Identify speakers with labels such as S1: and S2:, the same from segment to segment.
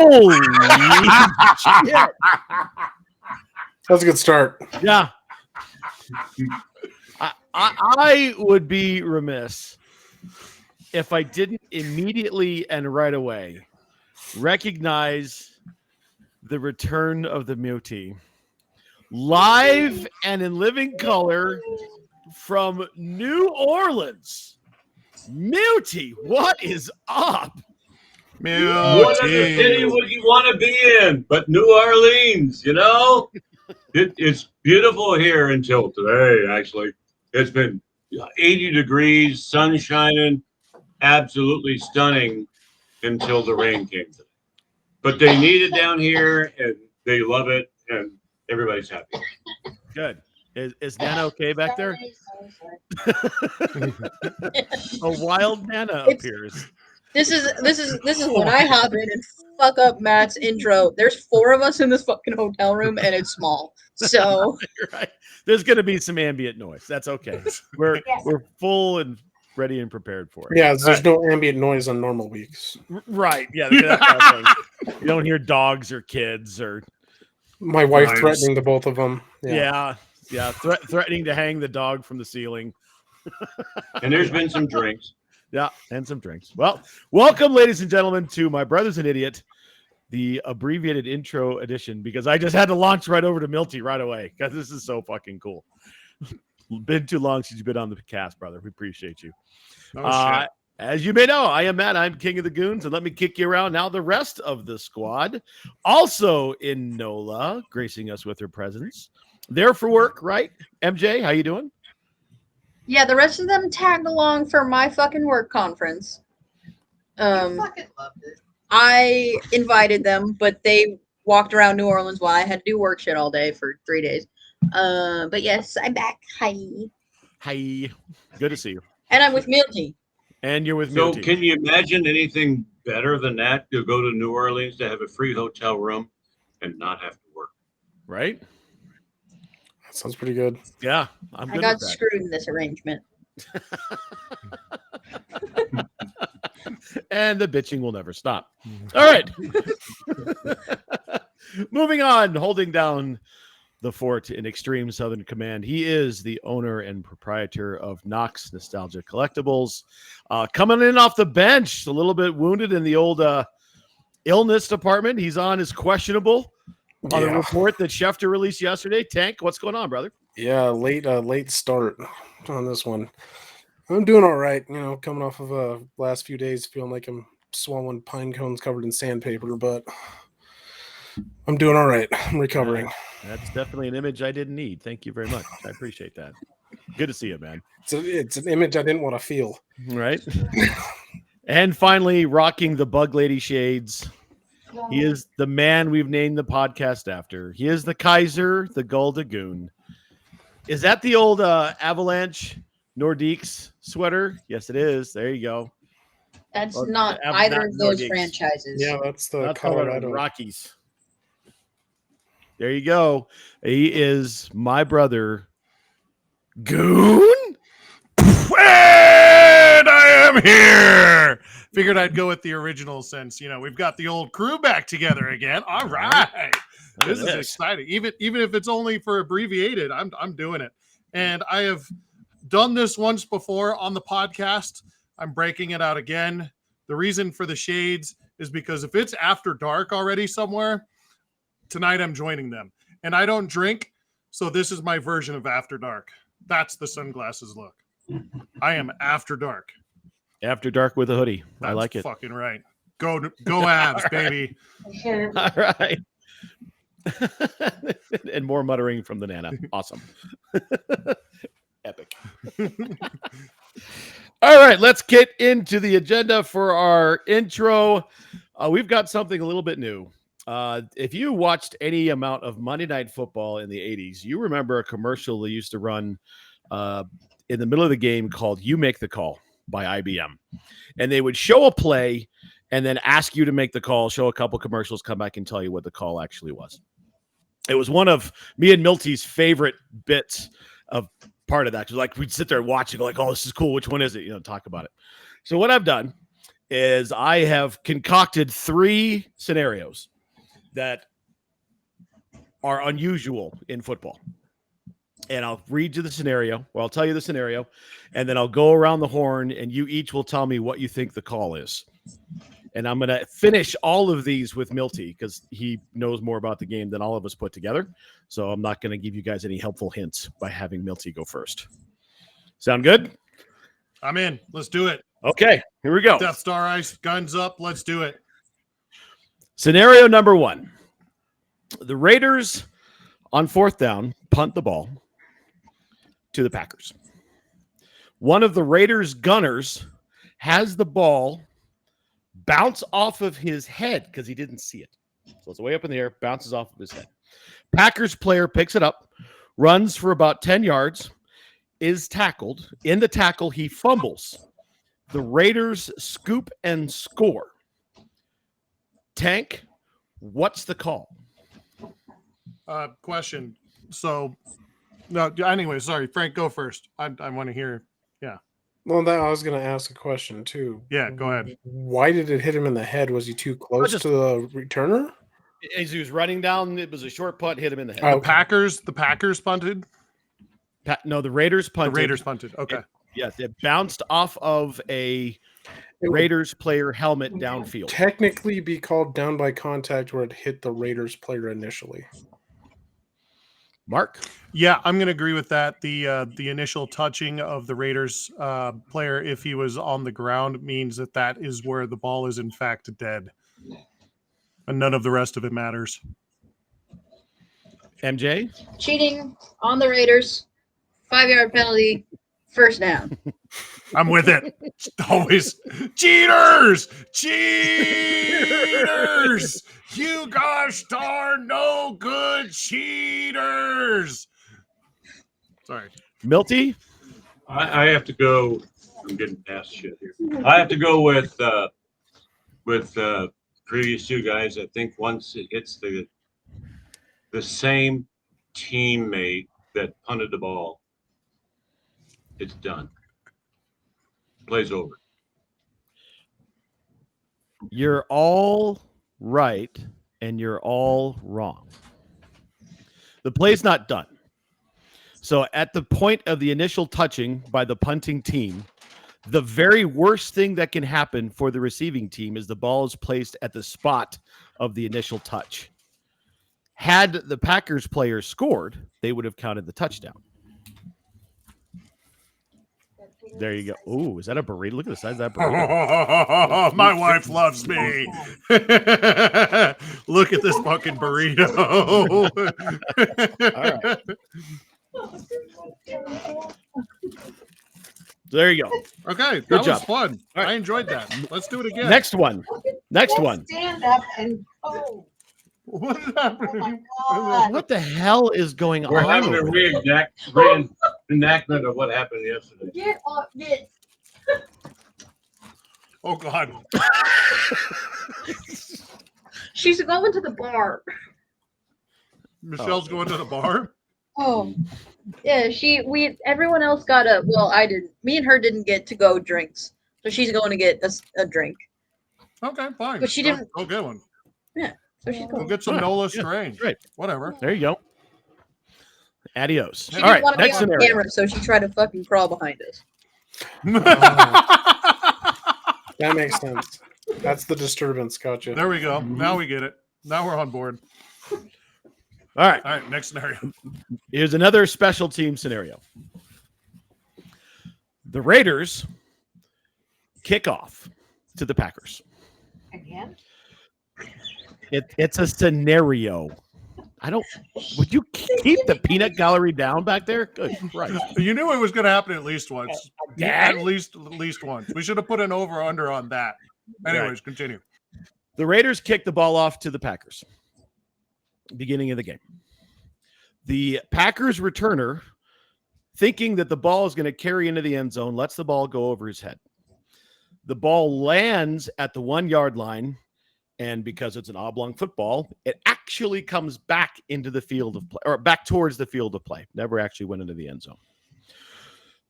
S1: Holy shit.
S2: That's a good start.
S1: Yeah. I would be remiss if I didn't immediately and right away recognize the return of the Muti. Live and in living color from New Orleans. Muti, what is up?
S3: What other city would you want to be in but New Orleans, you know? It's beautiful here until today, actually. It's been 80 degrees, sun shining, absolutely stunning until the rain came today. But they need it down here, and they love it, and everybody's happy.
S1: Good. Is Nana okay back there? A wild Nana appears.
S4: This is when I hop in and fuck up Matt's intro. There's 4 of us in this fucking hotel room, and it's small. So
S1: right. There's going to be some ambient noise. That's okay. We're full and ready and prepared for it.
S2: Yeah, there's no ambient noise on normal weeks.
S1: Right. Yeah. That's kind of thing. You don't hear dogs or kids or
S2: my wife threatening the both of them.
S1: Yeah. Threatening to hang the dog from the ceiling.
S3: And there's been some drinks.
S1: Yeah, and some drinks. Well, welcome, ladies and gentlemen, to My Brother's an Idiot, the abbreviated intro edition, because I just had to launch right over to Milty right away because this is so fucking cool. Been too long since you've been on the cast, brother. We appreciate you. As you may know, I am Matt. I'm King of the Goons, and let me kick you around now. The rest of the squad, also in NOLA, gracing us with her presence. There for work, right? MJ, how you doing?
S4: yeah, the rest of them tagged along for my fucking work conference.
S5: I fucking loved it.
S4: I invited them, but they walked around New Orleans while I had to do work shit all day for 3 days. But yes, I'm back. Hi.
S1: Hi. Good to see you.
S4: And I'm with Milty.
S1: And you're with
S3: So
S1: Milty.
S3: can you imagine anything better than that, to go to New Orleans, to have a free hotel room and not have to work?
S1: Right?
S2: That sounds pretty good.
S1: Yeah, I'm good
S4: I got
S1: with that.
S4: screwed in this arrangement.
S1: And the bitching will never stop. All right. Moving on, holding down the fort in Extreme Southern Command. He is the owner and proprietor of Knox Nostalgia Collectibles. Coming in off the bench, a little bit wounded in the old illness department. He's on his questionable on the report that Schefter released yesterday. Tank, what's going on, brother?
S2: Yeah, late start on this one. I'm doing all right. You know, coming off of last few days, feeling like I'm swallowing pine cones covered in sandpaper, but I'm doing all right. I'm recovering.
S1: That's definitely an image I didn't need. Thank you very much. I appreciate that. Good to see you, man.
S2: It's an image I didn't want to feel.
S1: Right. And finally, rocking the Bug Lady shades. He is the man we've named the podcast after. He is the Kaiser, the Goldagoon. Is that the old Avalanche Nordiques sweater? Yes, it is. There you go.
S4: That's
S1: Well,
S4: not
S1: not
S4: either of those
S1: Nordiques.
S4: franchises.
S2: Yeah, that's the
S1: That's
S2: Colorado
S1: Rockies. There you go. He is my brother, Goon.
S6: And I am here. Figured I'd go with the original since, we've got the old crew back together again. All right. This is exciting. Even if it's only for abbreviated, I'm doing it. And I have done this once before on the podcast. I'm breaking it out again. The reason for the shades is because if it's after dark already somewhere, tonight I'm joining them. And I don't drink, so this is my version of after dark. That's the sunglasses look. I am after dark.
S1: After dark with a hoodie.
S6: That's
S1: I like it.
S6: Fucking right. Go abs, baby.
S1: All right. And more muttering from the Nana. Awesome. Epic. All right, let's get into the agenda for our intro. We've got something a little bit new. If you watched any amount of Monday Night Football in the 80s, you remember a commercial they used to run in the middle of the game called You Make the Call by IBM. And they would show a play and then ask you to make the call, show a couple commercials, come back and tell you what the call actually was. It was one of me and Milty's favorite bits of part of that. Because like we'd sit there and watch and go like, oh, this is cool. Which one is it? Talk about it. So what I've done is I have concocted 3 scenarios that are unusual in football. And I'll read you the scenario. Well, I'll tell you the scenario, and then I'll go around the horn, and you each will tell me what you think the call is. And I'm going to finish all of these with Milty because he knows more about the game than all of us put together. So I'm not going to give you guys any helpful hints by having Milty go first. Sound good?
S6: I'm in. Let's do it.
S1: Okay, here we go.
S6: Death Star Ice, guns up. Let's do it.
S1: Scenario number 1. The Raiders on 4th down punt the ball to the Packers. One of the Raiders gunners has the ball bounce off of his head because he didn't see it. So it's way up in the air, bounces off of his head. Packers player picks it up, runs for about 10 yards, is tackled. In the tackle, he fumbles. The Raiders scoop and score. Tank, what's the call?
S6: Question. So, no, anyway, sorry. Frank, go first. I want to hear. Yeah.
S2: Well, I was going to ask a question too.
S6: Yeah, go ahead.
S2: Why did it hit him in the head? Was he too close to the returner?
S1: As he was running down, it was a short punt, hit him in the head.
S6: The Packers punted?
S1: No, the Raiders punted.
S6: The Raiders punted. Okay.
S1: Yes, it bounced off of a Raiders player helmet downfield.
S2: Technically be called down by contact where it hit the Raiders player initially.
S1: Mark?
S6: Yeah, I'm going to agree with that. The initial touching of the Raiders player, if he was on the ground, means that is where the ball is in fact dead. And none of the rest of it matters.
S1: MJ?
S4: Cheating on the Raiders. 5-yard penalty. First down.
S6: I'm with it. Always. Cheaters! Cheaters! You gosh darn no good cheaters! Sorry.
S1: Milty?
S3: I have to go. I'm getting past shit here. I have to go with previous 2 guys. I think once it hits the same teammate that punted the ball, it's done. Plays over.
S1: You're all right, and you're all wrong. The play's not done. So at the point of the initial touching by the punting team, the very worst thing that can happen for the receiving team is the ball is placed at the spot of the initial touch. Had the Packers player scored, they would have counted the touchdown. There you go. Ooh, is that a burrito? Look at the size of that burrito.
S6: My wife loves me. Look at this fucking burrito.
S1: All right. There you go.
S6: Okay,
S1: Good
S6: that
S1: job.
S6: was fun.
S1: All right.
S6: I enjoyed that. Let's do it again.
S1: Next one.
S5: Stand up and go.
S6: What is
S5: Oh
S6: happening?
S5: my God.
S1: What the hell is going
S3: We're
S1: on?
S3: having a
S1: over there?
S3: reenactment of what happened yesterday.
S5: Get off it.
S6: Oh God.
S4: She's going to the bar.
S6: Michelle's going to the bar.
S4: Oh. Yeah, everyone else got I didn't. Me and her didn't get to go drinks. So she's going to get a drink.
S6: Okay, fine.
S4: But she didn't-
S6: Go get one.
S4: So she's
S6: We'll
S4: going.
S6: get some
S1: Yeah,
S6: Nola
S1: yeah,
S6: Strange.
S1: great.
S6: Whatever.
S1: There you go. Adios.
S4: She
S1: All
S4: didn't
S1: right,
S4: want to be
S1: next
S4: on
S1: scenario.
S4: camera, so she tried to fucking crawl behind us.
S2: That makes sense. That's the disturbance. Gotcha.
S6: There we go. Now we get it. Now we're on board.
S1: All right.
S6: All right, next scenario.
S1: Here's another special team scenario. The Raiders kick off to the Packers.
S5: Again?
S1: It's a scenario. Would you keep the peanut gallery down back there? Good Christ.
S6: You knew it was going to happen at least once.
S1: Again?
S6: At least once. We should have put an over/under on that. Anyways,
S1: Right.
S6: continue.
S1: The Raiders kick the ball off to the Packers. Beginning of the game. The Packers returner, thinking that the ball is going to carry into the end zone, lets the ball go over his head. The ball lands at the 1-yard line, and because it's an oblong football, it actually comes back into the field of play, or back towards the field of play. Never actually went into the end zone.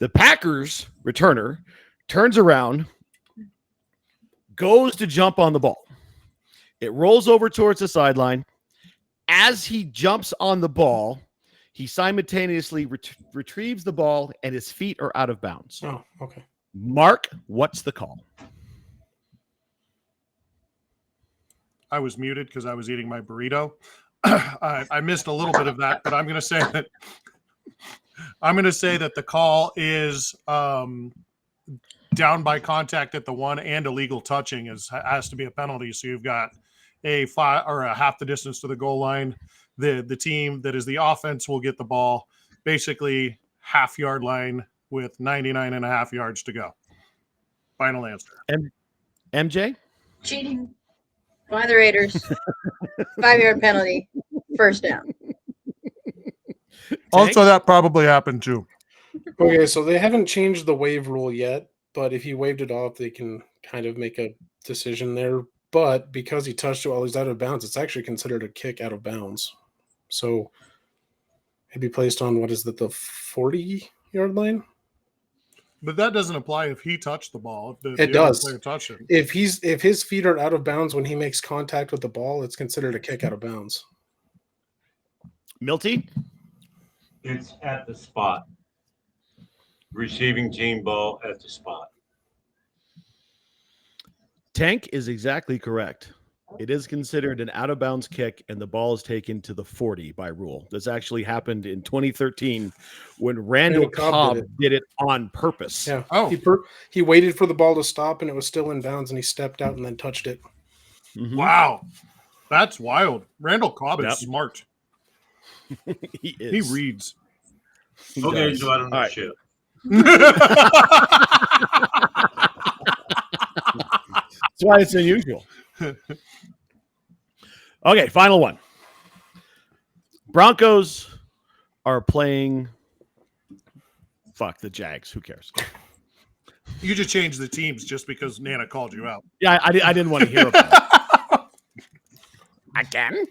S1: The Packers returner turns around, goes to jump on the ball. It rolls over towards the sideline. As he jumps on the ball, he simultaneously retrieves the ball and his feet are out of bounds.
S2: Oh, okay.
S1: Mark, what's the call?
S6: I was muted because I was eating my burrito. I missed a little bit of that, but I'm going to say that the call is down by contact at the one and illegal touching has to be a penalty. So you've got a half the distance to the goal line. The team that is the offense will get the ball basically half yard line with 99 and a half yards to go. Final answer.
S1: MJ?
S4: Cheating by the Raiders. 5-yard penalty. First down.
S6: Also, that probably happened too.
S2: Okay, so they haven't changed the waive rule yet, but if he waived it off, they can kind of make a decision there. But because he touched it while he's out of bounds, it's actually considered a kick out of bounds. So it'd be placed on, what is that, the 40-yard line?
S6: But that doesn't apply if he touched the ball. If
S2: It does.
S6: Player touched it.
S2: If his feet are out of bounds when he makes contact with the ball, it's considered a kick out of bounds.
S1: Milty?
S3: It's at the spot. Receiving team ball at the spot.
S1: Tank is exactly correct. It is considered an out-of-bounds kick, and the ball is taken to the 40 by rule. This actually happened in 2013 when Randall Cobb did it on purpose.
S2: Yeah.
S6: Oh.
S2: He waited for the ball to stop, and it was still in bounds, and he stepped out and then touched it.
S1: Mhm.
S6: Wow. That's wild. Randall Cobb is smart.
S1: He is.
S6: He reads.
S1: He
S3: Okay,
S1: does.
S3: so I don't know
S1: All right.
S3: shit.
S1: That's why it's unusual. Okay, final one. Broncos are playing. Fuck the Jags. Who cares?
S6: You just changed the teams just because Nana called you out.
S1: Yeah, I didn't want to hear about it. Again?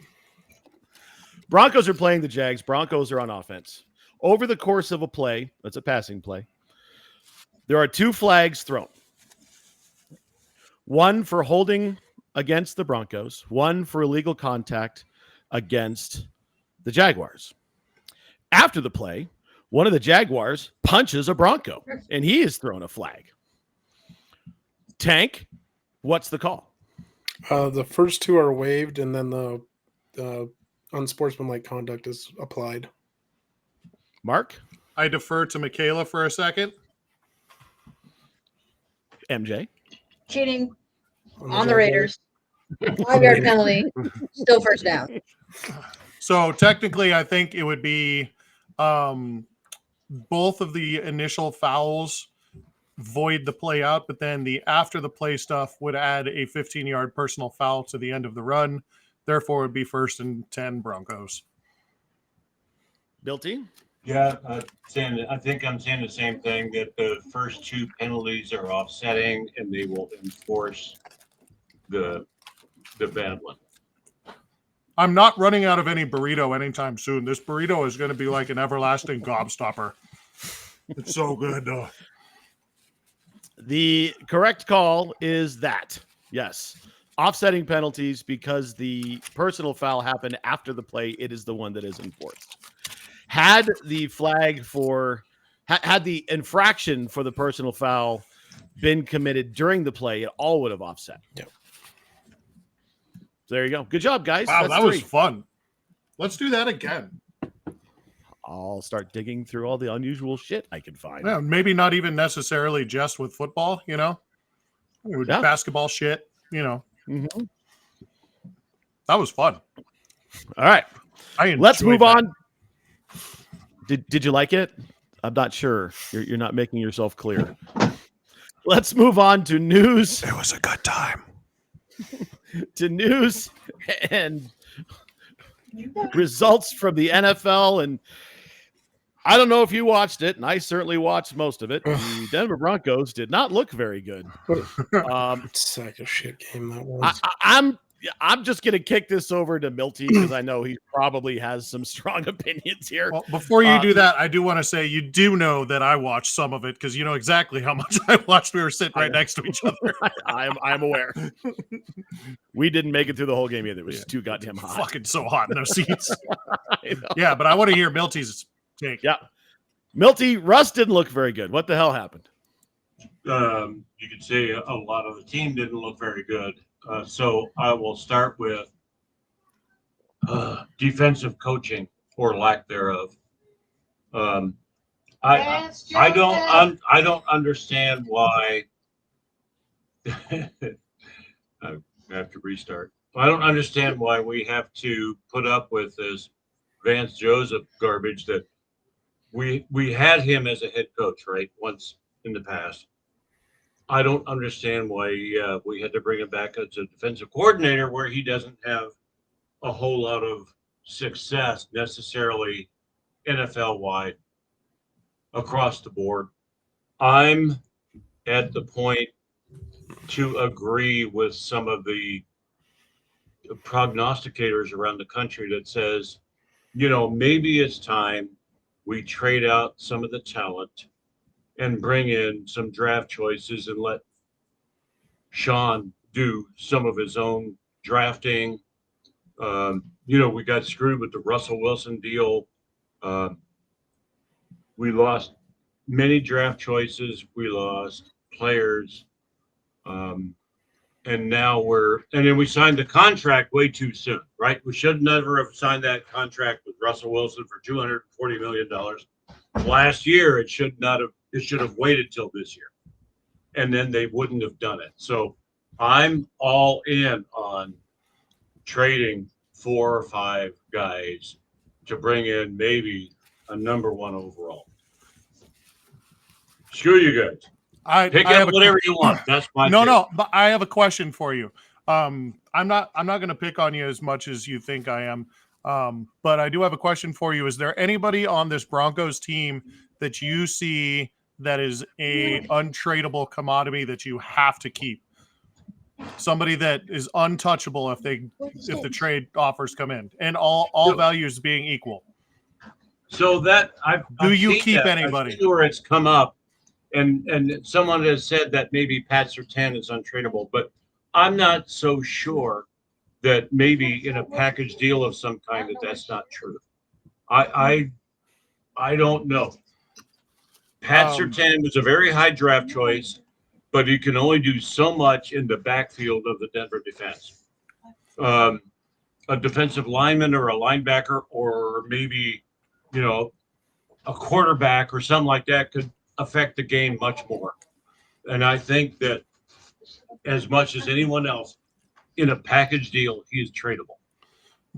S1: Broncos are playing the Jags. Broncos are on offense. Over the course of a play, that's a passing play, there are 2 flags thrown. One for holding against the Broncos, one for illegal contact against the Jaguars. After the play, one of the Jaguars punches a Bronco, and he is thrown a flag. Tank, what's the call?
S2: The first 2 are waived, and then the unsportsmanlike conduct is applied.
S1: Mark?
S6: I defer to Michaela for a second.
S1: MJ?
S4: Cheating on the Raiders. 5-yard penalty. Still first down.
S6: So technically, I think it would be both of the initial fouls void the play out, but then the after the play stuff would add a 15-yard personal foul to the end of the run. Therefore, it would be 1st and 10 Broncos.
S1: Bilty?
S3: Yeah, I think I'm saying the same thing, that the first 2 penalties are offsetting and they will enforce the bad one.
S6: I'm not running out of any burrito anytime soon. This burrito is going to be like an everlasting gobstopper. It's so good.
S1: The correct call is that. Yes. Offsetting penalties, because the personal foul happened after the play, it is the one that is enforced. Had the flag for had the infraction for the personal foul been committed during the play, it all would have offset.
S2: Yeah.
S1: So there you go. Good job, guys.
S6: Wow,
S1: That's
S6: that
S1: 3.
S6: was fun. Let's do that again.
S1: I'll start digging through all the unusual shit I can find.
S6: Yeah, maybe not even necessarily just with football, with basketball shit,
S1: Mm-hmm.
S6: That was fun.
S1: All right. Let's move
S6: that.
S1: on. Did you like it? I'm not sure. You're not making yourself clear. Let's move on to news.
S6: It was a good time.
S1: To news and results from the NFL. And I don't know if you watched it, and I certainly watched most of it. The Denver Broncos did not look very good.
S2: Sack of shit game that was.
S1: Yeah, I'm just going to kick this over to Milty because I know he probably has some strong opinions here.
S6: Well, before you do that, I do want to say you do know that I watched some of it because you know exactly how much I watched. We were sitting right next to each other.
S1: I'm aware. We didn't make it through the whole game either. It was too goddamn hot.
S6: Fucking so hot in those seats. Yeah, but I want to hear Milty's take.
S1: Yeah. Milty, Russ didn't look very good. What the hell happened?
S3: You could say a lot of the team didn't look very good. So I will start with defensive coaching or lack thereof. I don't understand why. I have to restart. I don't understand why we have to put up with this Vance Joseph garbage that we had him as a head coach, right? Once in the past. I don't understand why we had to bring him back as a defensive coordinator where he doesn't have a whole lot of success necessarily NFL wide across the board. I'm at the point to agree with some of the prognosticators around the country that says, maybe it's time we trade out some of the talent and bring in some draft choices and let Sean do some of his own drafting. We got screwed with the Russell Wilson deal. We lost many draft choices. We lost players. And now then we signed the contract way too soon, right? We should never have signed that contract with Russell Wilson for $240 million. Last year, it should have waited till this year. And then they wouldn't have done it. So I'm all in on trading 4 or 5 guys to bring in maybe a number 1 overall. Screw you guys. Pick up whatever you want. That's my
S6: No, but I have a question for you. I'm not going to pick on you as much as you think I am. But I do have a question for you. Is there anybody on this Broncos team that you see that is a untradeable commodity that you have to keep? Somebody that is untouchable if the trade offers come in and all values being equal.
S3: So that
S6: do you keep anybody?
S3: I've seen where it's come up, and someone has said that maybe Pat Surtain is untradeable, but I'm not so sure that maybe in a package deal of some kind that's not true. I don't know. Pat Surtain was a very high draft choice, but he can only do so much in the backfield of the Denver defense. A defensive lineman or a linebacker or maybe, a quarterback or something like that could affect the game much more. And I think that as much as anyone else in a package deal, he is tradable.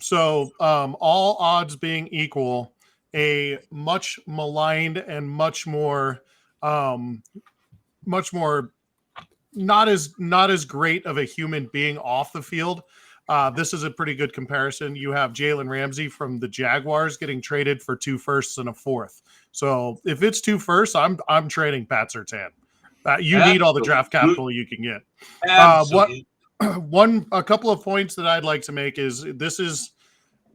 S6: So all odds being equal, a much maligned and much more not as great of a human being off the field. This is a pretty good comparison. You have Jalen Ramsey from the Jaguars getting traded for 2 firsts and a 4th. So if it's 2 firsts, I'm trading Pat Surtain. You need all the draft capital you can get. A couple of points that I'd like to make is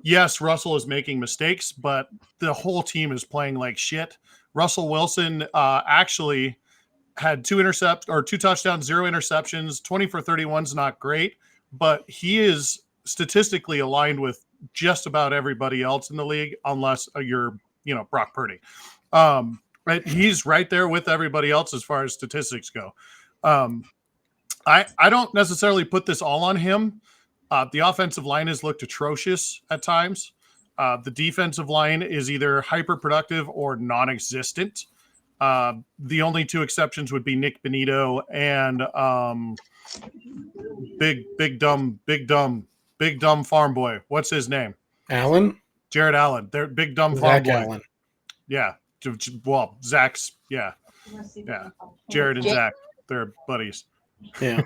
S6: yes, Russell is making mistakes, but the whole team is playing like shit. Russell Wilson actually had 2 touchdowns, 0 interceptions. 20 for 31 is not great, but he is statistically aligned with just about everybody else in the league, unless you're, Brock Purdy. Right? He's right there with everybody else as far as statistics go. I don't necessarily put this all on him. The offensive line has looked atrocious at times. The defensive line is either hyper-productive or non-existent. The only 2 exceptions would be Nick Benito and big dumb farm boy. What's his name?
S2: Allen?
S6: Jared Allen. They're big dumb farm boy.
S2: Allen.
S6: Yeah. Well, Zach's. Yeah. Jared and Zach, they're buddies.
S2: Yeah.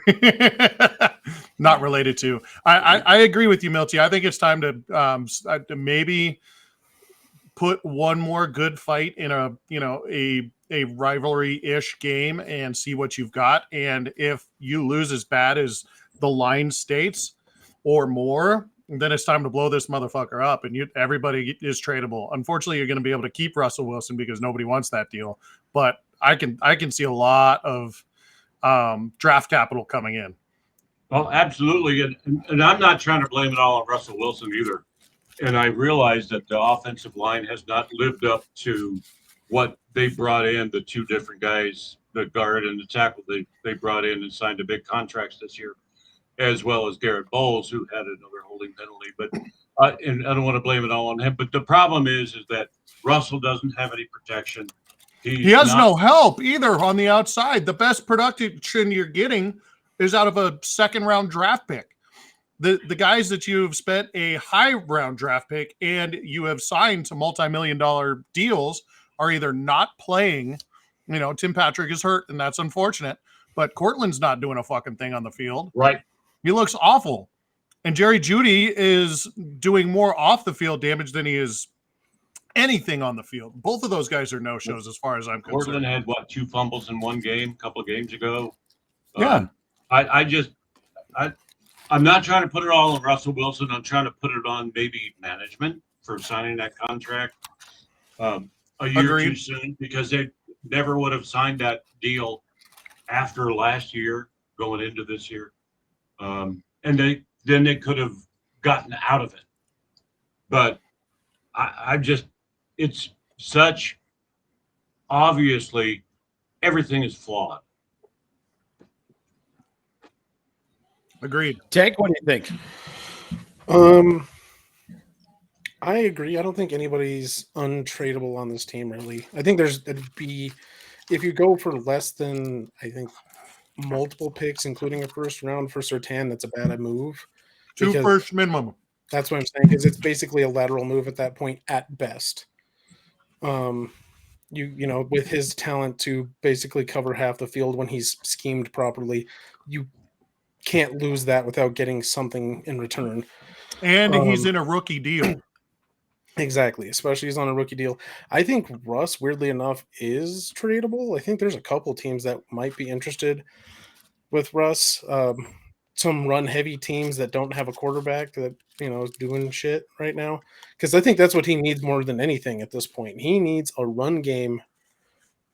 S6: Not related to. I agree with you, Milty. I think it's time to maybe put one more good fight in a rivalry-ish game and see what you've got. And if you lose as bad as the line states, or more, then it's time to blow this motherfucker up, and everybody is tradable. Unfortunately, you're going to be able to keep Russell Wilson because nobody wants that deal. But I can see a lot of draft capital coming in.
S3: Well, absolutely, and I'm not trying to blame it all on Russell Wilson either. And I realize that the offensive line has not lived up to what they brought in, the two different guys, the guard and the tackle they brought in and signed the big contracts this year, as well as Garrett Bowles, who had another holding penalty. But and I don't want to blame it all on him. But the problem is that Russell doesn't have any protection.
S6: He has no help either on the outside. The best production you're getting is out of a second-round draft pick. The guys that you've spent a high-round draft pick and you have signed to multi-million-dollar deals are either not playing. Tim Patrick is hurt, and that's unfortunate. But Cortland's not doing a fucking thing on the field.
S3: Right.
S6: He looks awful. And Jerry Jeudy is doing more off-the-field damage than he is anything on the field. Both of those guys are no-shows as far as I'm concerned.
S3: Cortland had, 2 fumbles in one game, a couple of games ago?
S6: Yeah.
S3: I'm not trying to put it all on Russell Wilson. I'm trying to put it on maybe management for signing that contract a year too soon, because they never would have signed that deal after last year going into this year. And they could have gotten out of it. But it's such, obviously, everything is flawed.
S6: Agreed.
S1: Tank, what do you think?
S2: I agree. I don't think anybody's untradeable on this team, really. I think if you go for less than, I think, multiple picks, including a first round for Surtain, that's a bad move.
S6: 2 first minimum.
S2: That's what I'm saying, because it's basically a lateral move at that point at best. With his talent to basically cover half the field when he's schemed properly, you can't lose that without getting something in return.
S6: And he's in a rookie deal.
S2: Exactly, especially he's on a rookie deal. I think Russ, weirdly enough, is tradable. I think there's a couple teams that might be interested with Russ. Some run-heavy teams that don't have a quarterback that is doing shit right now, because I think that's what he needs more than anything at this point. He needs a run game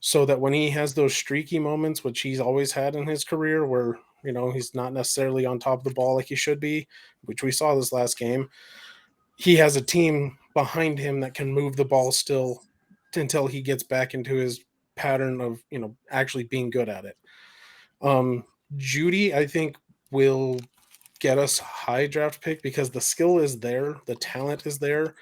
S2: so that when he has those streaky moments, which he's always had in his career, where he's not necessarily on top of the ball like he should be, which we saw this last game, he has a team behind him that can move the ball still until he gets back into his pattern of actually being good at it. Jeudy, I think, will get us high draft pick because the skill is there, the talent is there.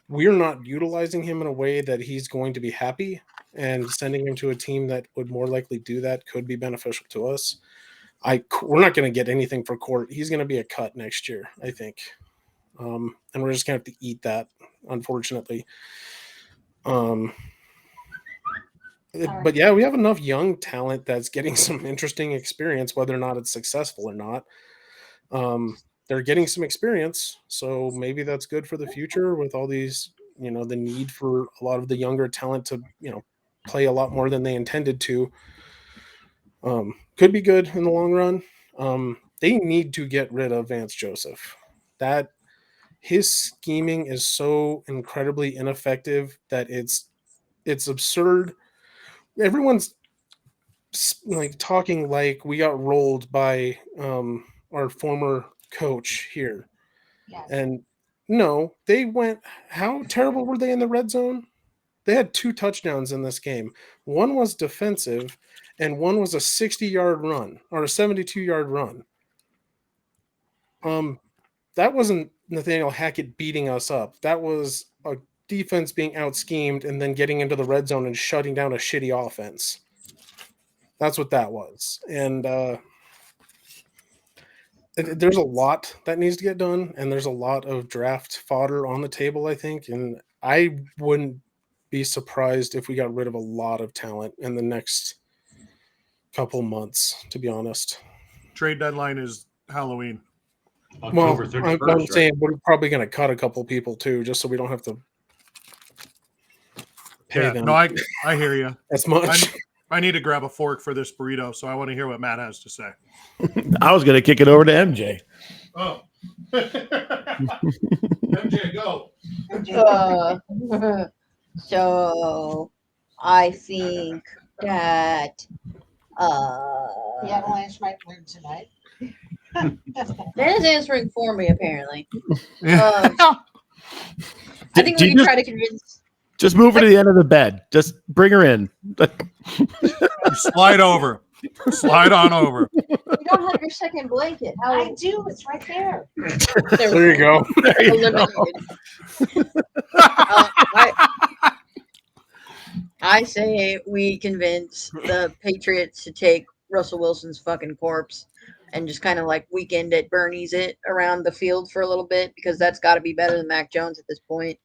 S2: We're not utilizing him in a way that he's going to be happy, and sending him to a team that would more likely do that could be beneficial to us. We're not going to get anything for Court. He's going to be a cut next year, I think. And we're just going to have to eat that, unfortunately. But yeah, we have enough young talent that's getting some interesting experience, whether or not it's successful or not. They're getting some experience, so maybe that's good for the future with all these, the need for a lot of the younger talent to, play a lot more than they intended to. Could be good in the long run. They need to get rid of Vance Joseph. That his scheming is so incredibly ineffective that it's absurd. Everyone's talking like we got rolled by our former coach here.
S5: Yes.
S2: And no, they went, how terrible were they in the red zone? They had 2 touchdowns in this game. One was defensive and one was a 60-yard run or a 72-yard run. That wasn't Nathaniel Hackett beating us up. That was a defense being out-schemed and then getting into the red zone and shutting down a shitty offense. That's what that was. And there's a lot that needs to get done, and there's a lot of draft fodder on the table, I think. And I wouldn't be surprised if we got rid of a lot of talent in the next couple months, to be honest.
S6: Trade deadline is Halloween.
S3: October
S2: Well,
S3: 31st,
S2: I'm
S3: right?
S2: saying we're probably going to cut a couple people too, just so we don't have to pay them
S6: No, I hear you.
S2: as much.
S6: I need to grab a fork for this burrito, so I want to hear what Matt has to say.
S1: I was going to kick it over to MJ.
S6: Oh, MJ, go.
S4: So I think that
S5: The Avalanche might win tonight.
S4: Ben is answering for me apparently.
S6: Yeah.
S4: I think
S1: Do
S4: we
S1: you
S4: can try to convince.
S1: Just move her to the end of the bed. Just bring her in.
S6: Slide over. Slide on over.
S4: You don't have your second blanket.
S5: I do. It's right there.
S2: There you go.
S1: There you go.
S4: Eliminated. I say we convince the Patriots to take Russell Wilson's fucking corpse and just kind of like weekend at Bernie's it around the field for a little bit because that's got to be better than Mac Jones at this point.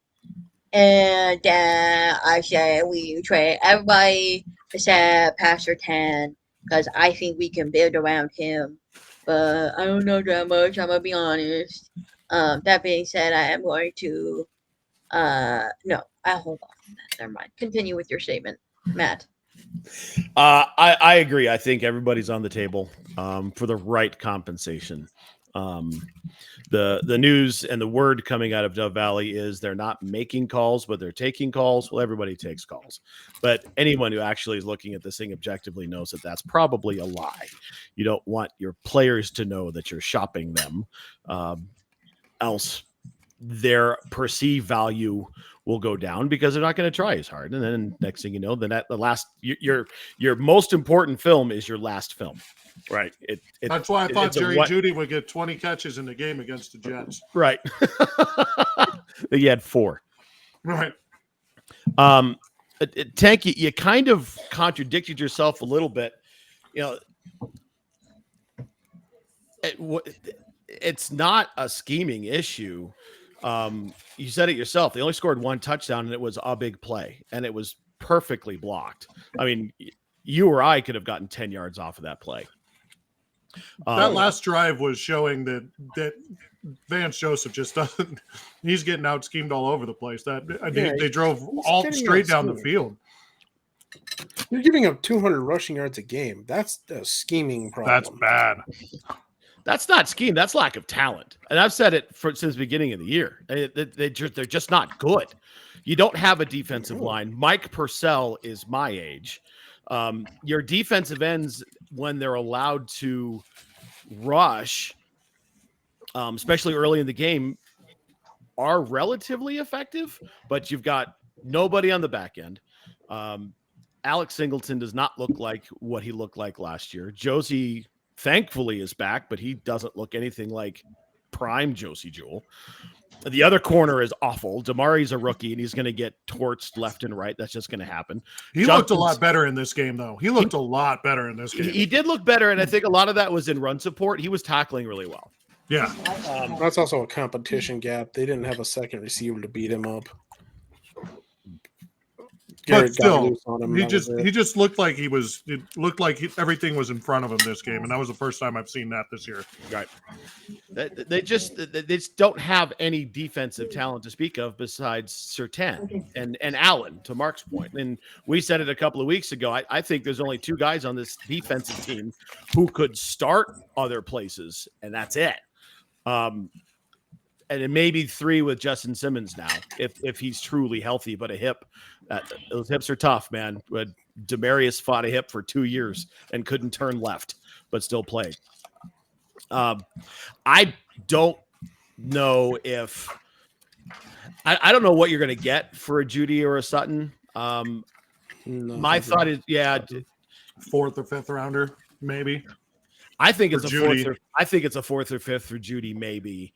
S4: And I say we trade everybody except Pastor Tan because I think we can build around him. But I don't know that much. I'm gonna be honest. That being said, I am going to. No, I hold on. Never mind. Continue with your statement, Matt.
S1: I agree. I think everybody's on the table for the right compensation. The news and the word coming out of Dove Valley is they're not making calls, but they're taking calls. Well, everybody takes calls, but anyone who actually is looking at this thing objectively knows that that's probably a lie. You don't want your players to know that you're shopping them, else their perceived value will go down because they're not going to try as hard. And then next thing you know, then at the last, your most important film is your last film. Right.
S6: That's why I thought Jerry Jeudy would get 20 catches in the game against the Jets.
S1: Right. You had 4.
S6: Right.
S1: Tank, you kind of contradicted yourself a little bit. You know, it's not a scheming issue. You said it yourself. They only scored 1 touchdown, and it was a big play, and it was perfectly blocked. I mean, you or I could have gotten 10 yards off of that play.
S6: That last drive was showing that Vance Joseph just doesn't. He's getting out schemed all over the place. They drove all straight down the field.
S2: You're giving up 200 rushing yards a game. That's a scheming problem.
S6: That's bad.
S1: That's not scheme. That's lack of talent. And I've said it since the beginning of the year. They're just not good. You don't have a defensive line. Mike Purcell is my age. Your defensive ends, when they're allowed to rush, especially early in the game, are relatively effective, but you've got nobody on the back end. Alex Singleton does not look like what he looked like last year. Josie, thankfully, is back, but he doesn't look anything like prime Josie Jewell. The other corner is awful. Damari's a rookie, and he's going to get torched left and right. That's just going to happen.
S6: He looked a lot better in this game, though. He looked a lot better in this game.
S1: He did look better, and I think a lot of that was in run support. He was tackling really well.
S6: Yeah.
S2: That's also a competition gap. They didn't have a second receiver to beat him up.
S6: But still, he just looked like everything was in front of him this game, and that was the first time I've seen that this year.
S1: Right. They just don't have any defensive talent to speak of besides Surtain and Allen, to Mark's point. And we said it a couple of weeks ago. I think there's only 2 guys on this defensive team who could start other places, and that's it. And it may be 3 with Justin Simmons now, if he's truly healthy, but a hip. Those hips are tough, man. Demarius fought a hip for 2 years and couldn't turn left, but still played. I don't know if I don't know what you're going to get for a Jeudy or a Sutton. My thought is,
S6: 4th or 5th rounder, maybe.
S1: I think it's
S6: a
S1: 4th. I think it's a 4th or 5th for Jeudy. Maybe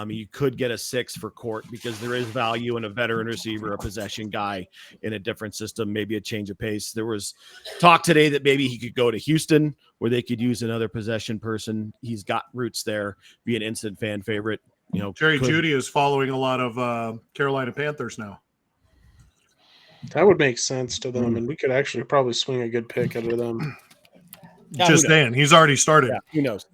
S1: you could get a 6 for Court because there is value in a veteran receiver, a possession guy in a different system. Maybe a change of pace. There was talk today that maybe he could go to Houston where they could use another possession person. He's got roots there. Be an instant fan favorite. You know,
S6: Jerry Jeudy is following a lot of Carolina Panthers now.
S2: That would make sense to them, and we could actually probably swing a good pick out of them.
S6: Just Dan. He's already started.
S1: Yeah, who knows?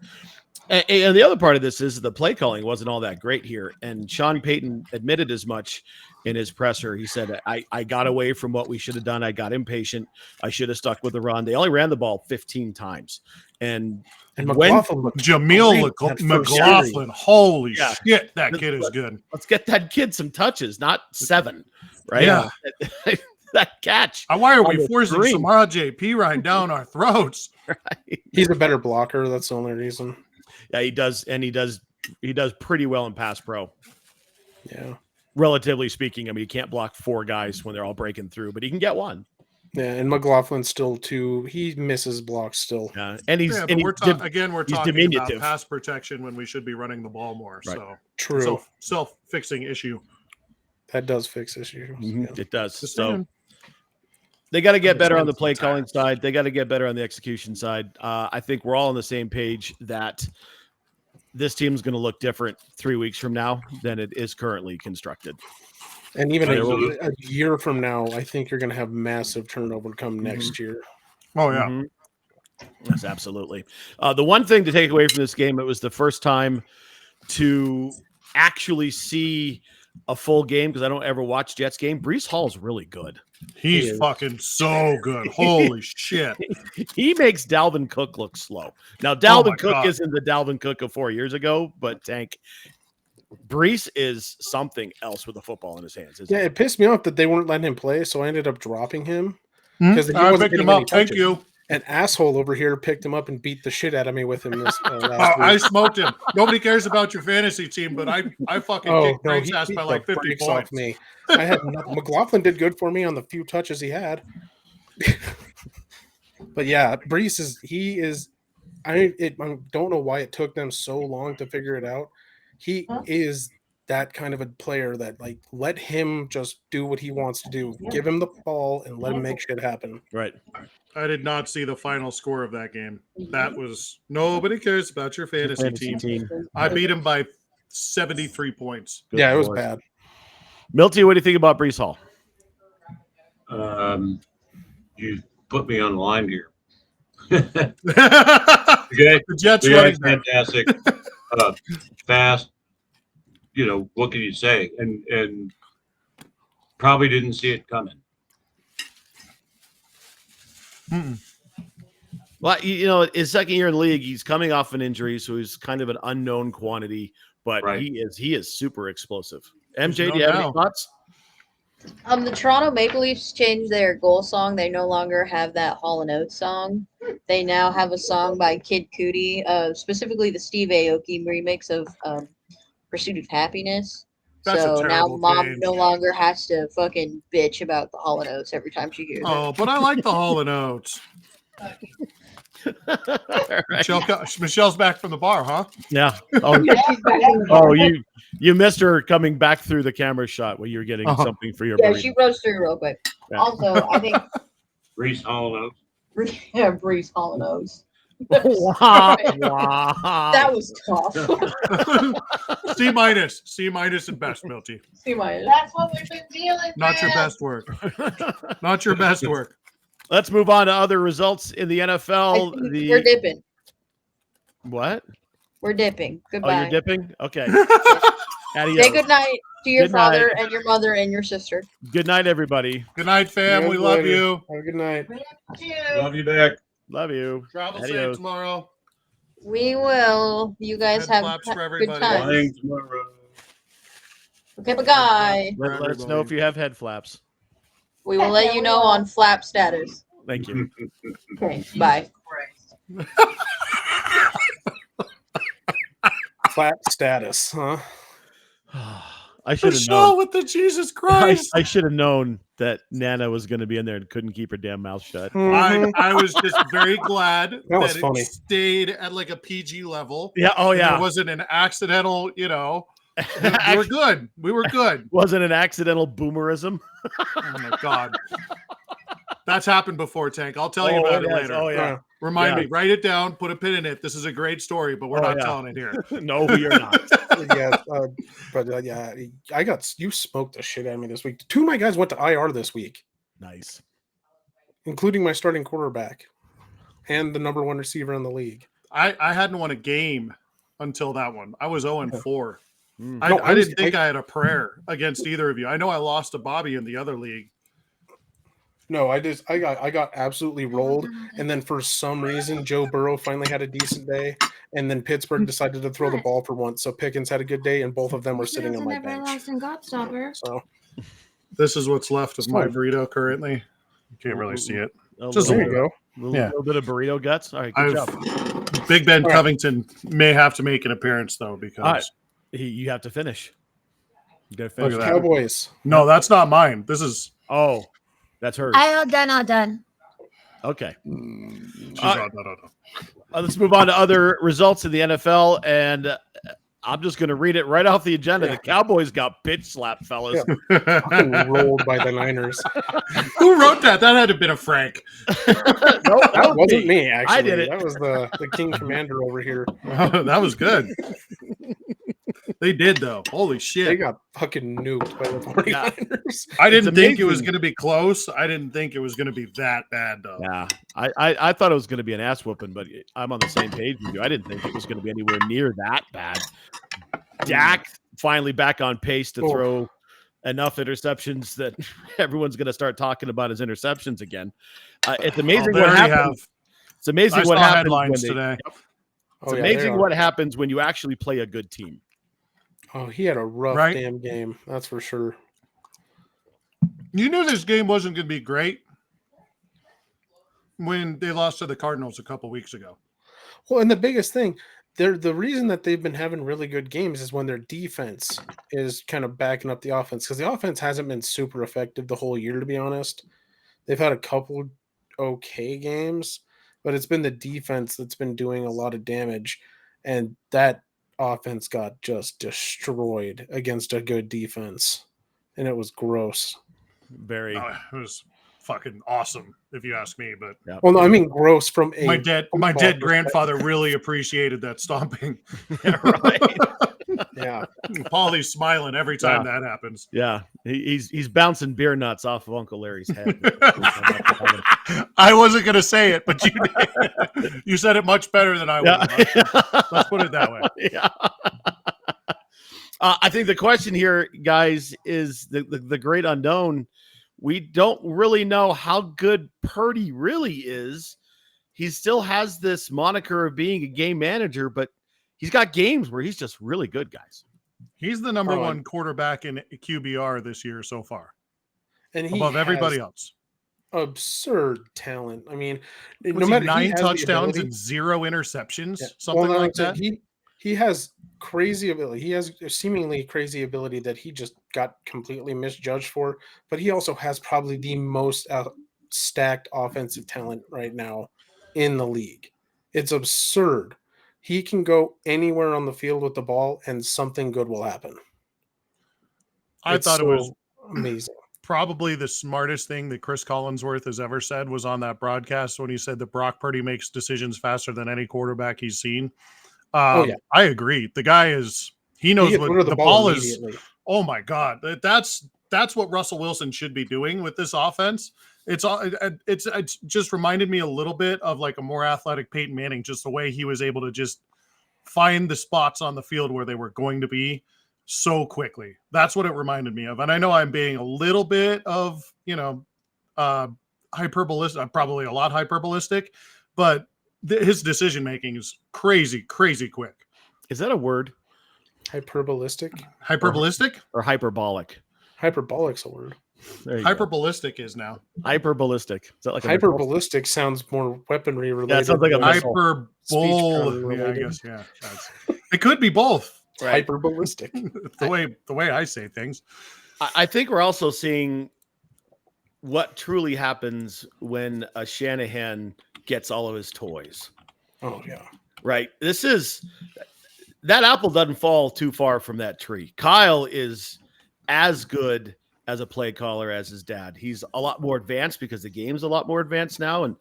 S1: And the other part of this is the play calling wasn't all that great here. And Sean Payton admitted as much in his presser. He said, I got away from what we should have done. I got impatient. I should have stuck with the run. They only ran the ball 15 times. And
S2: McLaughlin looked
S6: Jameel
S2: great that first
S6: McLaughlin, holy
S1: Yeah.
S6: shit, that kid is good.
S1: let's get that kid some touches, not 7, right?
S6: Yeah.
S1: That catch.
S6: Why are
S1: on
S6: we
S1: the
S6: forcing
S1: screen.
S6: Samara JP right down our throats?
S2: He's a better blocker. That's the only reason.
S1: Yeah, he does. And he does pretty well in pass pro.
S2: Yeah.
S1: Relatively speaking, I mean, he can't block 4 guys when they're all breaking through, but he can get one.
S2: Yeah, and McLaughlin's still too. He misses blocks still.
S1: Yeah, and he's
S6: Yeah,
S1: and
S6: but we're
S1: he's
S6: talking about
S1: diminutive.
S6: pass protection when we should be running the ball more.
S1: Right.
S6: So
S2: True.
S6: self-fixing issue.
S2: That does fix issues.
S1: Mhm,
S2: Yeah.
S1: It does.
S6: Just
S1: So
S6: saying.
S1: they got to get better on the
S6: Sometimes.
S1: play calling side. They got to get better on the execution side. I think we're all on the same page that this team's going to look different 3 weeks from now than it is currently constructed.
S2: And even
S3: Absolutely.
S2: a year from now, I think you're going to have massive turnover come
S1: Mm-hmm.
S2: next year.
S6: Oh yeah.
S1: Mhm. Yes, absolutely. The one thing to take away from this game, it was the first time to actually see a full game because I don't ever watch Jets game. Breece Hall's really good.
S6: He's
S2: He is.
S6: fucking so good. Holy shit.
S1: He makes Dalvin Cook look slow. Now,
S6: Oh
S1: Dalvin
S6: my
S1: Cook
S6: God.
S1: isn't the Dalvin Cook of 4 years ago, but Tank Breece is something else with the football in his hands. isn't
S2: Yeah, it pissed me off that they weren't letting him play, so I ended up dropping him.
S6: Hmm?
S2: 'Cause he
S6: I
S2: wasn't
S6: picked him
S2: getting any
S6: up. Thank
S2: touches.
S6: you.
S2: An asshole over here picked him up and beat the shit out of me with him this last
S6: I
S2: week.
S6: smoked him. Nobody cares about your fantasy team, but I fucking
S2: Oh,
S6: kicked
S2: no,
S6: Drake's
S2: he
S6: ass
S2: beat
S6: by
S2: the
S6: like 50
S2: brakes
S6: points.
S2: off me. I had nothing. McLaughlin did good for me on the few touches he had. But yeah, Breece is. I don't know why it took them so long to figure it out. He is that kind of a player that, like, let him just do what he wants to do. Give him the ball and let him make shit happen.
S1: it? Right.
S6: I did not see the final score of that game. That was nobody cares about your fantasy team. I beat him by 73 points.
S1: Good
S2: Yeah, it was
S1: Lord.
S2: bad.
S1: Milty, what do you think about Breece Hall?
S3: You put me on the line here.
S6: The
S3: Okay.
S6: Jets
S3: The
S6: running
S3: guy's
S6: back.
S3: fantastic, fast. You know, what can you say? And probably didn't see it coming.
S6: Mm-mm.
S1: Well, you know, his second year in the league, he's coming off an injury, so he's kind of an unknown quantity, but
S3: Right.
S1: he is super explosive. MJ,
S6: He's
S1: do you have
S6: known
S1: any
S6: now.
S1: thoughts?
S4: The Toronto Maple Leafs changed their goal song. They no longer have that Hall & Oates song. They now have a song by Kid Cudi, specifically the Steve Aoki remix of Pursuit of Happiness.
S6: That's a
S4: So now
S6: terrible
S4: mom
S6: change.
S4: no longer has to fucking bitch about the Hall & Oates every time she hears it.
S6: Oh, but I like the Hall & Oates.
S1: All right.
S6: Michelle's back from the bar, huh?
S1: Yeah. Oh, oh, you missed her coming back through the camera shot when you were getting
S6: Uh-huh.
S1: something for your
S4: Yeah,
S1: burrito.
S4: she rose through real quick.
S1: Yeah.
S4: Also, I think
S3: Reese Hall
S4: Breeze Hall & Oates.
S1: Wow. Wow.
S4: That was tough.
S6: C minus. C minus at best, Milty.
S4: See my
S5: That's what we've been dealing
S6: Not your
S5: with.
S6: best work. Not your best work.
S1: Let's move on to other results in the NFL.
S4: We're dipping.
S1: What?
S4: We're dipping.
S1: Oh,
S4: Goodbye.
S1: you're dipping? Okay. Adios.
S4: Say good night to your
S1: Good night.
S4: father and your mother and your sister.
S1: Good night, everybody.
S6: Good night, fam.
S2: See
S6: We
S2: you
S6: love
S2: later.
S6: you.
S2: Have a good night.
S3: Love you back.
S1: Love you.
S6: Travel
S1: Adios.
S6: safe tomorrow.
S4: We will. You guys
S6: Head
S4: have
S6: flaps for
S4: good
S6: everybody.
S4: times.
S3: Flying tomorrow.
S4: Okay, bye.
S1: Let us know if you have head flaps.
S4: We will let you know on flap status.
S1: Thank you.
S4: Okay, bye.
S2: Flat status, huh?
S1: I should have
S6: Michelle
S1: known.
S6: with the Jesus Christ.
S1: I should have known that Nana was going to be in there and couldn't keep her damn mouth shut.
S6: I was just very glad
S2: That was
S6: it
S2: funny.
S6: stayed at like a PG level.
S1: Yeah. Oh,
S6: And
S1: yeah.
S6: It wasn't an accidental, we were good. We were good.
S1: Wasn't an accidental boomerism.
S6: Oh my God. That's happened before, Tank. I'll tell you
S1: Oh,
S6: about it
S1: yes.
S6: later.
S1: Oh, yeah.
S6: Remind
S1: Yeah.
S6: me, write it down, put a pin in it. This is a great story, but we're
S1: Oh,
S6: not
S1: yeah.
S6: telling it here.
S1: No, we are not.
S2: Yeah, but yeah, you smoked the shit out of me this week. 2 of my guys went to IR this week,
S1: Nice.
S2: including my starting quarterback and the number 1 receiver in the league.
S6: I hadn't won a game until that one. I was 0-4.
S1: Mm.
S6: I didn't think I had a prayer against either of you. I know I lost to Bobby in the other league.
S2: No, I got absolutely rolled, and then for some reason Joe Burrow finally had a decent day, and then Pittsburgh decided to throw the ball for once. So Pickens had a good day, and both of them were sitting on my bench. So
S6: this is what's left of my burrito currently. You can't really see it.
S1: Just
S2: there you go.
S1: A little bit of burrito guts. All right, good job.
S6: Big Ben Covington may have to make an appearance though because
S1: you have to finish. You got to
S6: Look
S1: finish.
S6: at that.
S2: Cowboys.
S6: No, that's not mine. This is
S1: that's hers.
S7: All done.
S1: Okay.
S6: Let's
S1: move on to other results in the NFL, and I'm just going to read it right off the agenda. The Cowboys got bitch slapped, fellas.
S2: Rolled by the Niners.
S6: Who wrote that? That had to have been a Frank.
S2: No, that wasn't me. Actually,
S1: I did it.
S2: That was the King Commander over here.
S6: That was good. They did though. Holy shit!
S2: They got fucking nuked by the 49ers.
S6: I didn't think it was going to be close. I didn't think it was going to be that bad though.
S1: Yeah, I thought it was going to be an ass whooping, but I'm on the same page with you. I didn't think it was going to be anywhere near that bad. Dak finally back on pace to throw enough interceptions that everyone's going to start talking about his interceptions again. It's amazing what happens. It's amazing what happens
S6: today.
S1: It's amazing what happens when you actually play a good team.
S2: Oh, he had a rough damn game. That's for sure.
S6: You knew this game wasn't going to be great when they lost to the Cardinals a couple weeks ago.
S2: Well, and the biggest thing, the reason that they've been having really good games is when their defense is kind of backing up the offense, because the offense hasn't been super effective the whole year, to be honest. They've had a couple okay games, but it's been the defense that's been doing a lot of damage, and that offense got just destroyed against a good defense, and it was gross.
S1: Very.
S6: It was fucking awesome, if you ask me. But
S2: well, no, I mean gross from
S6: my dead grandfather really appreciated that stomping.
S1: Yeah, right.
S2: Yeah,
S6: Paulie's smiling every time that happens.
S1: Yeah, he's bouncing beer nuts off of Uncle Larry's head.
S6: I wasn't going to say it, but you did. You said it much better than I would. Let's put it that way.
S1: Yeah. I think the question here, guys, is the great unknown. We don't really know how good Purdy really is. He still has this moniker of being a game manager, but he's got games where he's just really good, guys.
S6: He's the number one quarterback in QBR this year so far,
S2: and he
S6: above everybody else.
S2: Absurd talent. I mean,
S6: no matter 9 touchdowns and 0 interceptions, something like that.
S2: He has crazy ability. He has seemingly crazy ability that he just got completely misjudged for. But he also has probably the most stacked offensive talent right now in the league. It's absurd. He can go anywhere on the field with the ball, and something good will happen.
S6: I thought it was
S2: amazing.
S6: Probably the smartest thing that Chris Collinsworth has ever said was on that broadcast when he said that Brock Purdy makes decisions faster than any quarterback he's seen. I agree. The guy he knows what the ball is. Oh my God. That's what Russell Wilson should be doing with this offense. It's just reminded me a little bit of like a more athletic Peyton Manning, just the way he was able to just find the spots on the field where they were going to be so quickly. That's what it reminded me of. And I know I'm being a little bit of, hyperbolistic, probably a lot hyperbolistic, but his decision-making is crazy, crazy quick.
S1: Is that a word?
S2: Hyperbolistic?
S6: Hyperbolistic?
S1: Or hyperbolic?
S2: Hyperbolic's a word.
S6: Hyperbolistic is now.
S1: Hyperbolistic. Is that like
S2: hyperbolistic sounds more weaponry related?
S1: That sounds like a
S6: hyperbole. Yeah, I guess. Yeah, it could be both.
S2: Right? Hyperbolistic.
S6: the way I say things.
S1: I think we're also seeing what truly happens when a Shanahan gets all of his toys.
S2: Oh yeah.
S1: Right. That apple doesn't fall too far from that tree. Kyle is as good as a play caller as his dad. He's a lot more advanced because the game's a lot more advanced now. And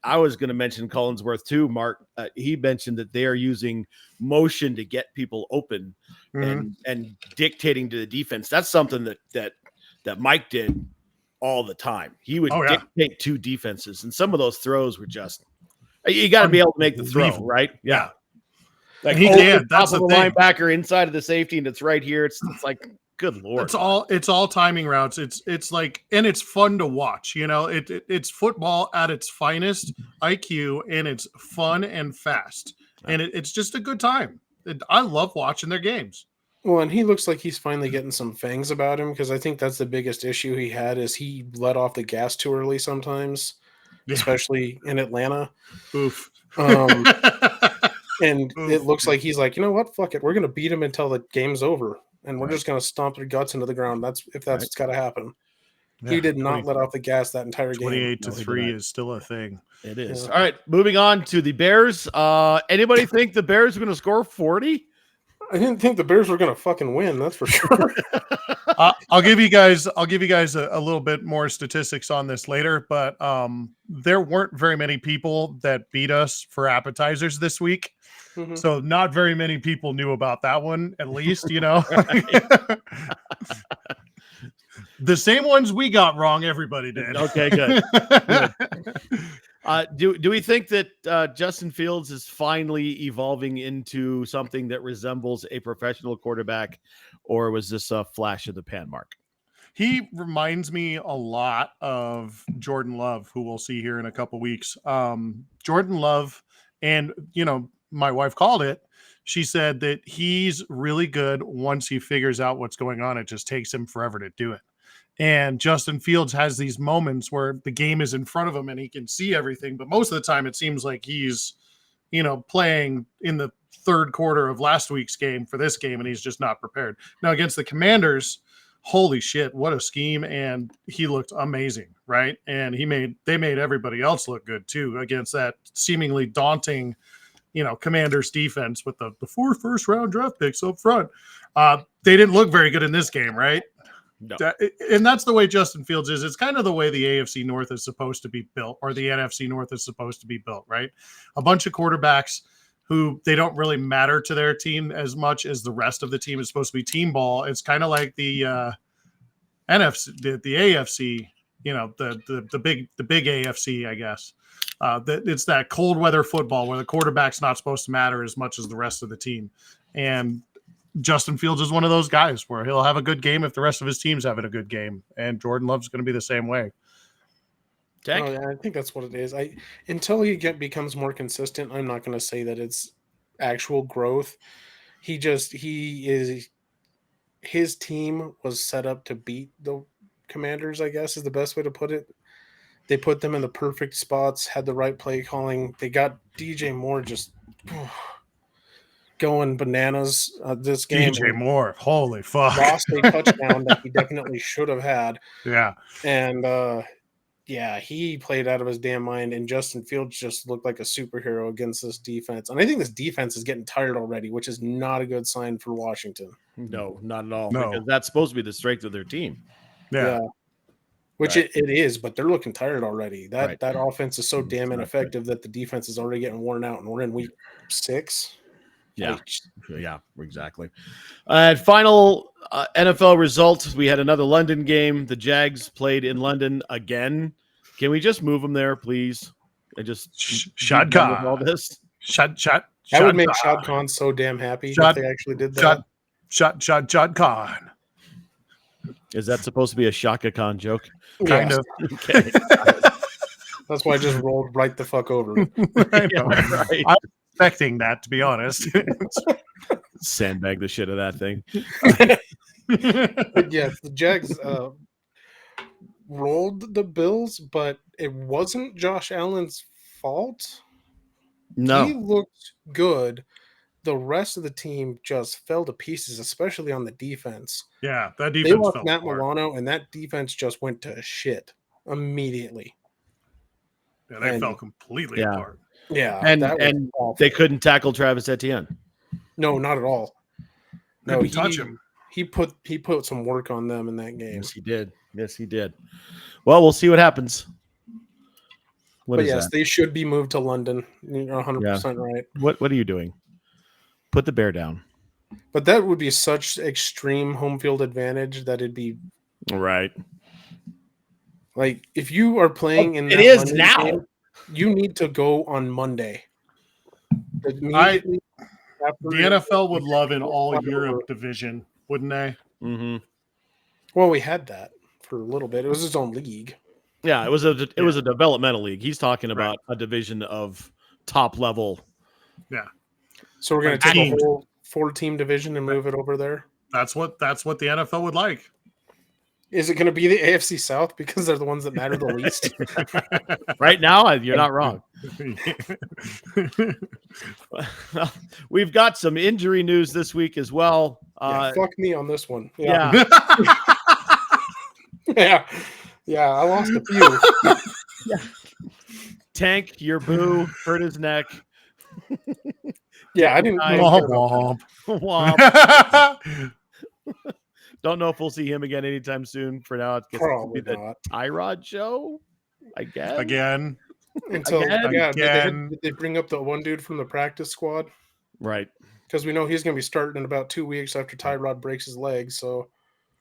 S1: I was going to mention Collinsworth too, Mark. He mentioned that they are using motion to get people open and dictating to the defense. That's something that Mike did all the time. He would dictate to defenses, and some of those throws were just you got to be able to make the throw, right? Yeah. Like
S6: he
S1: over
S6: can.
S1: the
S6: That's
S1: top
S6: the
S1: of the
S6: thing.
S1: linebacker inside of the safety, and it's right here. It's like, good lord.
S6: It's all timing routes. It's like, and it's fun to watch. You know, it's football at its finest, IQ, and it's fun and fast, and it's just a good time. I love watching their games.
S2: Well, and he looks like he's finally getting some fangs about him, because I think that's the biggest issue he had is he let off the gas too early sometimes, especially in Atlanta.
S6: Oof.
S2: And it looks like he's like, you know what? Fuck it. We're going to beat him until the game's over. And we're just going to stomp their guts into the ground. That's what's got to happen.
S6: Yeah,
S2: He did not let off the gas that entire game.
S6: 28-3 is still a thing.
S1: It is.
S2: Yeah.
S1: All right, moving on to the Bears. Anybody think the Bears are going to score 40?
S2: I didn't think the Bears were going to fucking win. That's for sure.
S6: I'll give you guys a little bit more statistics on this later, but there weren't very many people that beat us for appetizers this week.
S2: Mhm.
S6: So not very many people knew about that one, at least, you know. The same ones we got wrong, everybody did.
S1: Okay, good. Do we think that Justin Fields is finally evolving into something that resembles a professional quarterback, or was this a flash of the pan, Mark?
S6: He reminds me a lot of Jordan Love, who we'll see here in a couple weeks. Jordan Love, and you know, my wife called it. She said that he's really good once he figures out what's going on. It just takes him forever to do it. And Justin Fields has these moments where the game is in front of him and he can see everything. But most of the time it seems like he's, you know, playing in the third quarter of last week's game for this game, and he's just not prepared. Now against the Commanders, holy shit, what a scheme. And he looked amazing, right? And they made everybody else look good too against that seemingly daunting, you know, Commanders defense with the 4 first-round draft picks up front. They didn't look very good in this game, right?
S1: No.
S6: And that's the way Justin Fields is. It's kind of the way the AFC North is supposed to be built, or the NFC North is supposed to be built, right? A bunch of quarterbacks who they don't really matter to their team as much as the rest of the team is supposed to be team ball. It's kind of like the NFC, the AFC, you know, the big AFC, I guess. It's that cold weather football where the quarterback's not supposed to matter as much as the rest of the team. And Justin Fields is one of those guys where he'll have a good game if the rest of his team's having a good game. And Jordan Love's going to be the same way.
S2: Oh, yeah, I think that's what it is. Until he becomes more consistent, I'm not going to say that it's actual growth. His team was set up to beat the Commanders, I guess is the best way to put it. They put them in the perfect spots, had the right play calling. They got DJ Moore just going bananas this game.
S6: DJ Moore, holy fuck.
S2: Lost a touchdown that he definitely should have had.
S6: Yeah.
S2: And he played out of his damn mind, and Justin Fields just looked like a superhero against this defense. And I think this defense is getting tired already, which is not a good sign for Washington.
S1: No, not at all.
S6: No.
S1: Because that's supposed to be the strength of their team.
S6: Yeah.
S2: Which
S1: Right.
S2: it is, but they're looking tired already. That
S1: Right.
S2: offense is so damn ineffective that the defense is already getting worn out, and we're in week 6.
S1: Yeah.
S2: Like,
S1: Yeah, exactly. And final NFL results. We had another London game. The Jags played in London again. Can we just move them there, please? And just
S6: Shad
S1: be done with
S6: Khan.
S1: all this.
S6: Shad
S2: that would make Shad Khan so damn happy if they actually did that.
S6: Shad Khan.
S1: Is that supposed to be a Shaka Khan joke?
S6: Kind
S2: Yes.
S6: of.
S1: Okay.
S2: That's why I just rolled right the fuck over.
S6: I know.
S1: Right.
S6: I'm expecting that, to be honest.
S1: Sandbag the shit of that thing.
S2: But yes, the Jags rolled the Bills, but it wasn't Josh Allen's fault.
S1: No.
S2: He looked good. The rest of the team just fell to pieces, especially on the defense.
S6: Yeah, that
S2: They
S6: defense
S2: lost
S6: fell
S2: Matt
S6: apart.
S2: Milano, and that defense just went to shit immediately.
S6: Yeah, they
S2: and-
S6: fell completely
S1: Yeah.
S6: apart.
S2: Yeah,
S1: And-
S2: that was
S1: and
S2: awful.
S1: They couldn't tackle Travis Etienne.
S2: No, not at all.
S6: Couldn't touch him.
S2: He put some work on them in that game.
S1: Yes, he did. Yes, he did. Well, we'll see what happens. What
S2: But
S1: is
S2: yes,
S1: that?
S2: they should be moved to London. You're 100% right.
S1: What are you doing? Put the bear down.
S2: But that would be such extreme home field advantage that it'd be
S1: Right.
S2: like if you are playing in
S1: It
S2: that
S1: is
S2: London
S1: now.
S2: game, you need to go on Monday. Immediately,
S6: The NFL would love an all-Europe division, wouldn't they?
S1: Mm-hmm.
S2: Well, we had that for a little bit. It was his own league.
S1: Yeah, it was a developmental league. He's talking about a division of top level.
S6: Yeah.
S2: So we're going to take a
S6: Teamed.
S2: whole 4-team division and move it over there.
S6: That's what the NFL would like.
S2: Is it going to be the AFC South because they're the ones that matter the least?
S1: Right now, you're not wrong. We've got some injury news this week as well.
S2: Fuck me on this one.
S1: Yeah.
S2: Yeah, I lost a few.
S1: Tank, your boo, hurt his neck.
S2: Yeah, I didn't.
S1: Womp. Don't know if we'll see him again anytime soon. For now, it's going to be the Tyrod show, I guess.
S6: Again.
S2: Until did they bring up the one dude from the practice squad?
S1: Right.
S2: Because we know he's going to be starting in about 2 weeks after Tyrod breaks his leg. So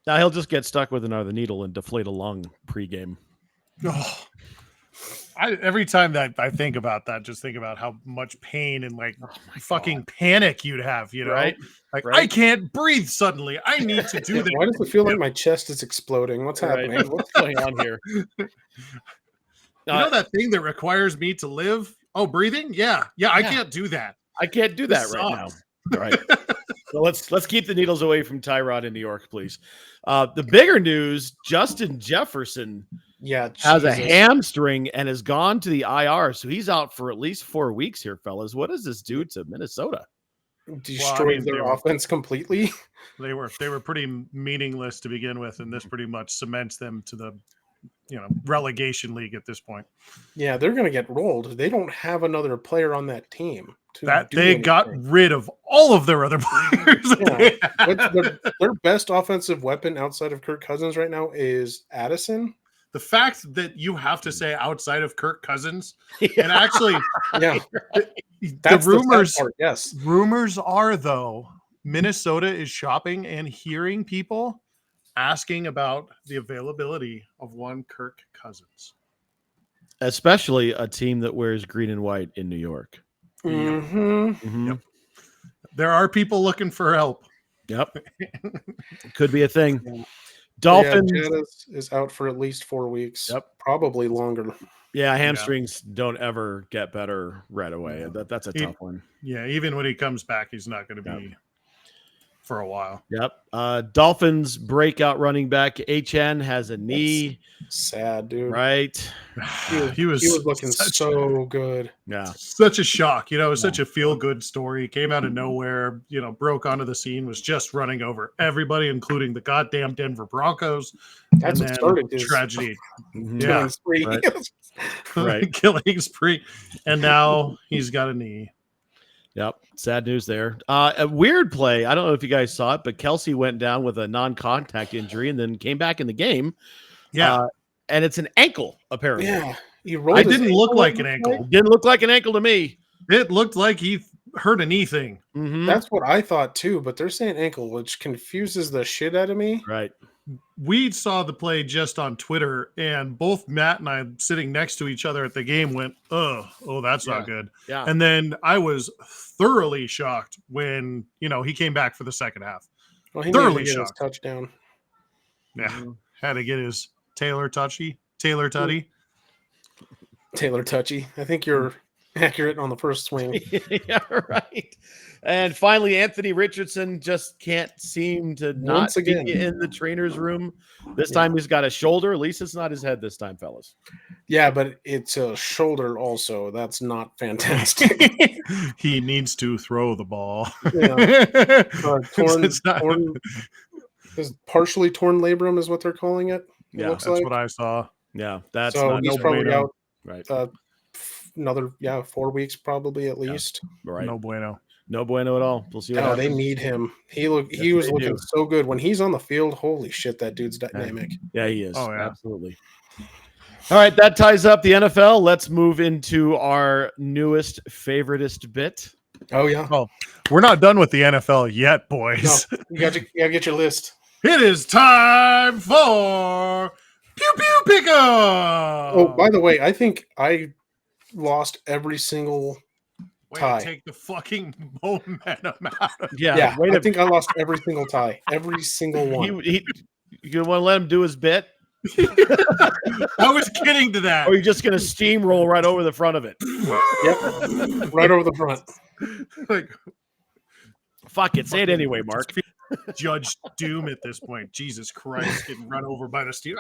S1: now he'll just get stuck with another needle and deflate a lung pregame.
S6: Oh. Every time that I think about that, just think about how much pain and fucking panic you'd have,
S1: Right?
S6: I can't breathe suddenly. I need to do that.
S2: Why does it feel like my chest is exploding? What's happening?
S1: What's going on here?
S6: You know that thing that requires me to live? Oh, breathing? Yeah. I can't do that.
S1: I can't do that right now. Right. So let's keep the needles away from Tyrod in New York, please. The bigger news: Justin Jefferson has a hamstring and has gone to the IR, so he's out for at least 4 weeks here, fellas. What does this do to Minnesota?
S2: Destroyed their offense completely.
S6: They were pretty meaningless to begin with, and this pretty much cements them to the relegation league at this point.
S2: Yeah, they're going to get rolled. They don't have another player on that team.
S6: They got rid of all of their other players.
S2: Their best offensive weapon outside of Kirk Cousins right now is Addison.
S6: The fact that you have to say outside of Kirk Cousins, and actually,
S2: the
S6: rumors are though Minnesota is shopping and hearing people asking about the availability of one Kirk Cousins,
S1: especially a team that wears green and white in New York.
S6: Yep. There are people looking for help.
S1: Yep. Could be a thing. Dolphins
S2: is out for at least 4 weeks.
S1: Yep.
S2: Probably longer.
S1: Yeah, hamstrings don't ever get better right away. That's a tough one.
S6: Yeah, even when he comes back, he's not going to be for a while.
S1: Yep. Dolphins breakout running back HN has a knee.
S2: Sad, dude.
S1: Right.
S2: He was looking so good.
S1: Yeah.
S6: Such a shock. It was such a feel-good story. Came out of nowhere, broke onto the scene, was just running over everybody, including the goddamn Denver Broncos.
S2: That's what started this
S6: tragedy.
S2: Killing spree.
S1: Right.
S6: Killing spree. And now he's got a knee.
S1: Yep. Sad news there. A weird play. I don't know if you guys saw it, but Kelsey went down with a non-contact injury and then came back in the game.
S6: Yeah.
S1: And it's an ankle, apparently.
S2: Yeah.
S6: It didn't look like an ankle.
S1: It didn't look like an ankle to me.
S6: It looked like he hurt a knee thing.
S1: Mm-hmm.
S2: That's what I thought too, but they're saying ankle, which confuses the shit out of me.
S1: Right.
S6: We saw the play just on Twitter, and both Matt and I sitting next to each other at the game went, oh, that's not good.
S1: Yeah.
S6: And then I was thoroughly shocked when, he came back for the second half.
S2: Well, he
S6: thoroughly
S2: shocked.
S6: shocked.
S2: Touchdown.
S6: Yeah. Had to get his Taylor Tutty. Taylor Tutty.
S2: I think you're accurate on the first swing.
S1: Yeah, right. And finally, Anthony Richardson just can't seem to not be in the trainer's room. This time he's got a shoulder. At least it's not his head this time, fellas.
S2: Yeah, but it's a shoulder also. That's not fantastic.
S6: He needs to throw the ball.
S2: Partially torn labrum is what they're calling it.
S6: That's what I saw.
S1: Yeah, that's
S2: so he's probably out.
S1: Right.
S2: Another 4 weeks probably at least.
S1: Right.
S6: No bueno.
S1: No bueno at all. We'll see what happens.
S2: They need him. He was looking so good when he's on the field. Holy shit, that dude's dynamic.
S1: Yeah, he is.
S6: Oh, yeah.
S1: Absolutely. All right, that ties up the NFL. Let's move into our newest favoritist bit.
S2: Oh yeah.
S6: Oh, we're not done with the NFL yet, boys.
S2: No, you got to get your list.
S6: It is time for Pew Pew Pick'em.
S2: Oh, by the way, I think I lost every single
S6: Way
S2: Tie.
S6: to take the fucking momentum out of
S2: Yeah,
S1: way
S2: I
S1: to,
S2: think I lost every single tie. Every single one.
S1: you want to let him do his bit,
S6: I was getting to that.
S1: or you're just going to steamroll right over the front of it?
S2: Yep. Right over the front.
S6: Like,
S1: Fuck it, say it anyway, Mark.
S6: Judge Doom at this point. Jesus Christ, getting run over by the steel.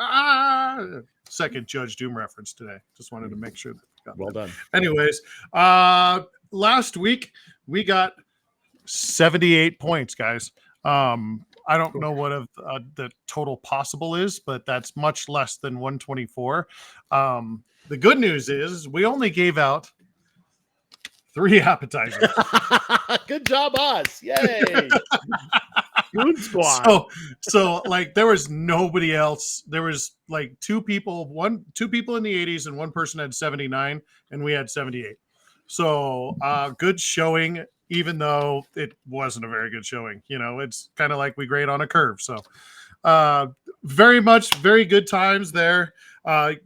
S6: Second Judge Doom reference today. Just wanted to make sure that we got
S1: Well
S6: that.
S1: done.
S6: Anyways, last week we got 78 points, guys. I don't know what the total possible is, but that's much less than 124. The good news is we only gave out 3 appetizers.
S1: Good job, us. Yay. Goon squad.
S6: So like there was nobody else. There was like two people in the 80s and one person had 79 and we had 78. So good showing, even though it wasn't a very good showing. You know, it's kind of like we grade on a curve. So very good times there.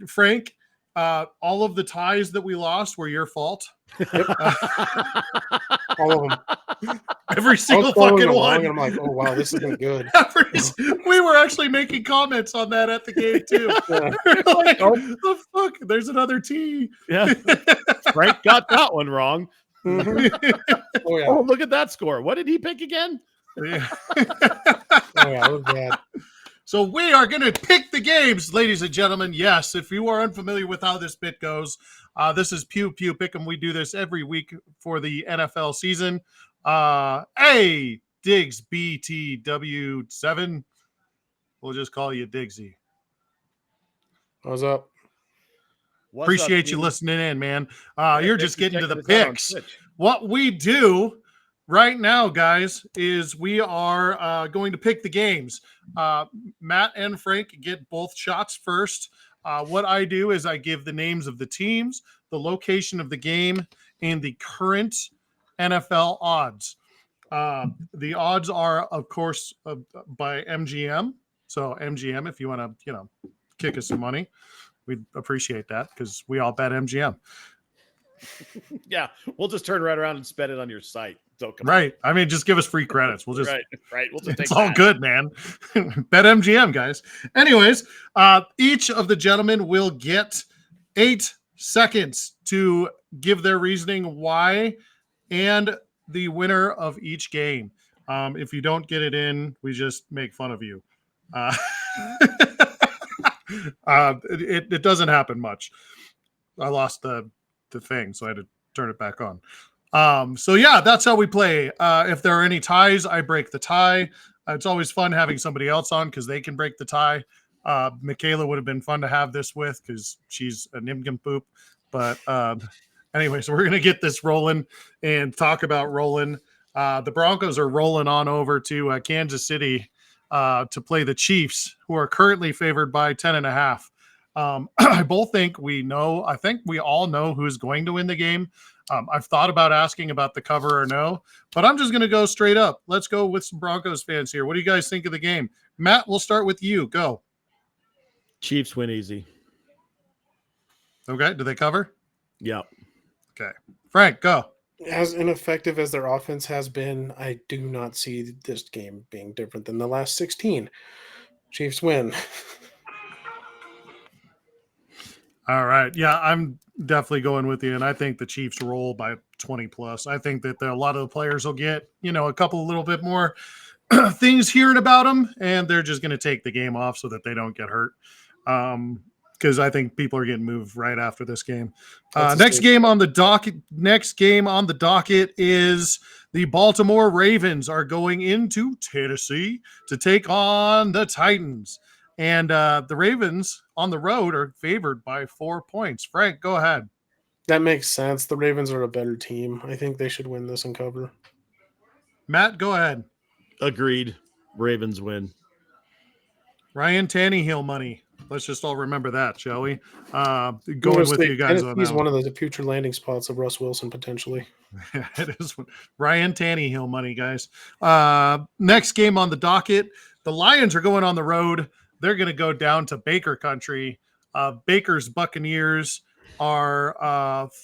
S6: Frank, all of the ties that we lost were your fault.
S2: Yep. All of them.
S6: Every single
S2: following
S6: fucking
S2: along,
S6: one.
S2: And I'm like, oh wow, this isn't good.
S6: We were actually making comments on that at the game too.
S2: Yeah.
S6: Like, oh, the fuck? There's another T.
S1: Yeah. Frank got that one wrong.
S2: Mhm. Oh yeah.
S1: Oh, look at that score. What did he pick again?
S6: Yeah.
S2: Oh yeah, it was bad.
S6: So we are going to pick the games, ladies and gentlemen. Yes, if you are unfamiliar with how this bit goes, this is Pew Pew Pick'em. We do this every week for the NFL season. A Diggs BTW7. We'll just call you Diggsy.
S2: What's up?
S6: Appreciate you listening in, man. You're just getting to the
S1: checking us out on
S6: picks.
S1: Twitch.
S6: What we do right now, guys, is we are going to pick the games. Matt and Frank get both shots first. What I do is I give the names of the teams, the location of the game, and the current NFL odds. The odds are, of course, by MGM. So MGM, if you want to, kick us some money, we'd appreciate that because we all bet MGM.
S1: Yeah, we'll just turn right around and spend it on your site. So come
S6: Right. I mean, just give us free credits. We'll just
S1: right. We'll just
S6: it's
S1: take
S6: all
S1: that.
S6: good, man. Bet MGM, guys. Anyways, each of the gentlemen will get 8 seconds to give their reasoning why and the winner of each game. If you don't get it in, we just make fun of you. It doesn't happen much. I lost the thing, so I had to turn it back on. So yeah, that's how we play. If there are any ties, I break the tie. It's always fun having somebody else on because they can break the tie. Michaela would have been fun to have this with because she's a nincompoop. But anyways, we're gonna get this rolling and talk about rolling. The Broncos are rolling on over to Kansas City to play the Chiefs, who are currently favored by 10.5. I think we all know who's going to win the game. I've thought about asking about the cover or no, but I'm just going to go straight up. Let's go with some Broncos fans here. What do you guys think of the game? Matt, we'll start with you. Go.
S1: Chiefs win easy.
S6: Okay. Do they cover?
S1: Yep.
S6: Okay. Frank, go.
S2: As ineffective as their offense has been, I do not see this game being different than the last 16. Chiefs win.
S6: All right. Yeah, I'm definitely going with you, and I think the Chiefs roll by 20 plus. I think that a lot of the players will get, a couple little bit more things hearing about them, and they're just going to take the game off so that they don't get hurt. Because I think people are getting moved right after this game. Next game on the docket is the Baltimore Ravens are going into Tennessee to take on the Titans. And the Ravens on the road are favored by 4 points. Frank, go ahead.
S2: That makes sense. The Ravens are a better team. I think they should win this and cover.
S6: Matt, go ahead.
S1: Agreed. Ravens win.
S6: Ryan Tannehill money. Let's just all remember that, shall we? Going with you guys on that.
S2: He's one of the future landing spots of Russ Wilson, potentially.
S6: It is Ryan Tannehill money, guys. Next game on the docket, the Lions are going on the road. They're going to go down to Baker country. Baker's Buccaneers are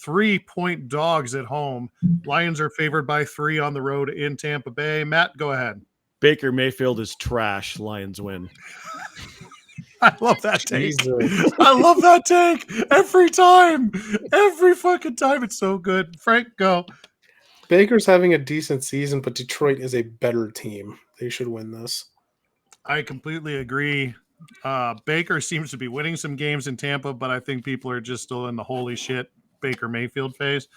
S6: 3-point dogs at home. Lions are favored by 3 on the road in Tampa Bay. Matt, go ahead.
S1: Baker Mayfield is trash. Lions win.
S6: I love that take.
S2: Jesus.
S6: I love that take every time. Every fucking time. It's so good. Frank, go.
S2: Baker's having a decent season, but Detroit is a better team. They should win this.
S6: I completely agree. Baker seems to be winning some games in Tampa, but I think people are just still in the holy shit Baker Mayfield phase.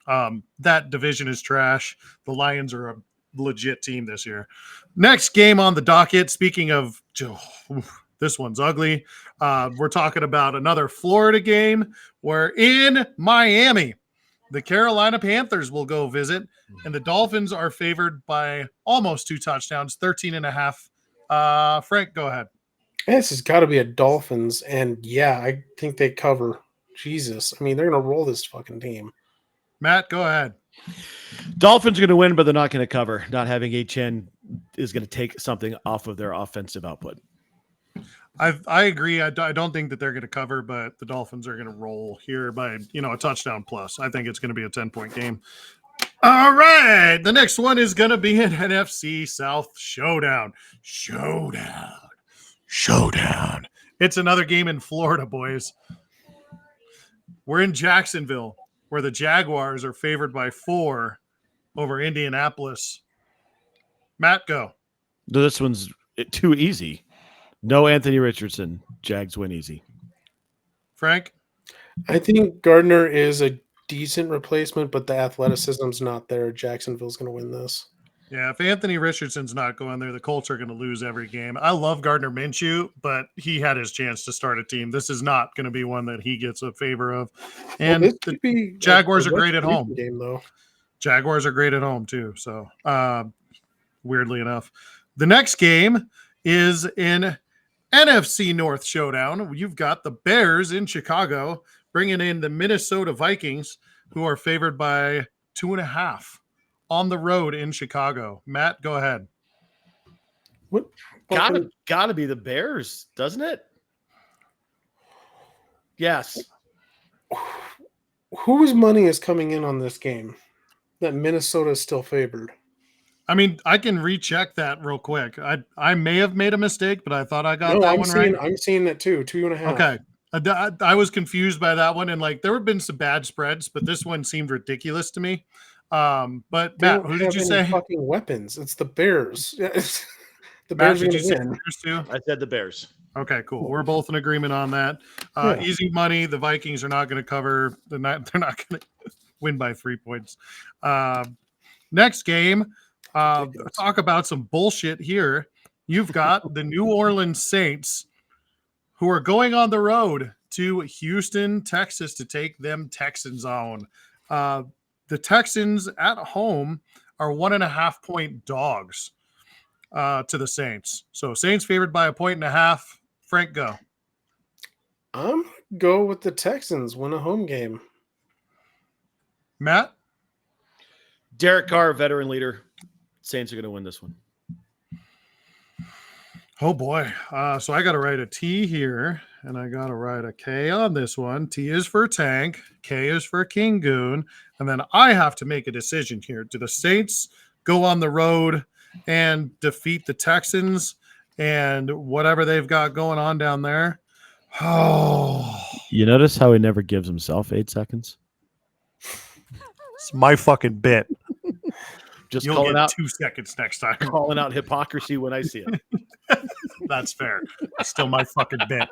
S6: That division is trash. The Lions are a legit team this year. Next game on the docket, speaking of this one's ugly. We're talking about another Florida game where in Miami, the Carolina Panthers will go visit, and the Dolphins are favored by almost 2 touchdowns, 13.5. Frank, go ahead.
S2: This has got to be a Dolphins, and yeah, I think they cover. Jesus. I mean, they're going to roll this fucking team.
S6: Matt, go ahead.
S1: Dolphins are going to win, but they're not going to cover. Not having HN is going to take something off of their offensive output.
S6: I agree. I don't think that they're going to cover, but the Dolphins are going to roll here by, a touchdown plus. I think it's going to be a 10-point game. All right. The next one is going to be an NFC South showdown. Showdown. It's another game in Florida, boys. We're in Jacksonville, where the Jaguars are favored by 4 over Indianapolis. Matt, go.
S1: This one's too easy. No Anthony Richardson. Jags win easy.
S6: Frank?
S2: I think Gardner is a decent replacement, but the athleticism's not there. Jacksonville's going to win this.
S6: Yeah, if Anthony Richardson's not going there, the Colts are going to lose every game. I love Gardner Minshew, but he had his chance to start a team. This is not going to be one that he gets a favor of. And the Jaguars are great at home.
S2: Game, though.
S6: Jaguars are great at home, too. So, weirdly enough. The next game is in NFC North showdown. You've got the Bears in Chicago bringing in the Minnesota Vikings, who are favored by 2.5 on the road in Chicago. Matt, go ahead.
S2: What?
S1: Gotta be the Bears, doesn't it? Yes.
S2: Whose money is coming in on this game that Minnesota is still favored?
S6: I mean, I can recheck that real quick. I may have made a mistake, but I thought I got that one right.
S2: I'm seeing that too. 2.5.
S6: Okay. I was confused by that one, and there have been some bad spreads, but this one seemed ridiculous to me. But Matt, who did you say?
S2: Fucking weapons. It's the Bears. The
S6: Matt,
S2: Bears
S6: did you say
S2: win.
S6: Bears too?
S1: I said the Bears.
S6: Okay, cool. We're both in agreement on that. Easy money. The Vikings are not going to cover. They're not going to win by 3 points. Next game. Talk about some bullshit here. You've got the New Orleans Saints, who are going on the road to Houston, Texas, to take them Texans on. The Texans at home are 1.5-point dogs to the Saints. So Saints favored by 1.5. Frank, go.
S2: I'm go with the Texans. Win a home game.
S6: Matt?
S1: Derek Carr, veteran leader. Saints are going to win this one.
S6: Oh, boy. So I got to write a T here, and I got to write a K on this one. T is for Tank. K is for King Goon. And then I have to make a decision here. Do the Saints go on the road and defeat the Texans and whatever they've got going on down there? Oh.
S1: You notice how he never gives himself 8 seconds?
S6: It's my fucking bit.
S1: Just
S6: You'll
S1: calling
S6: get
S1: out
S6: 2 seconons next time.
S1: Calling out hypocrisy when I see it.
S6: That's fair. It's still my fucking bit.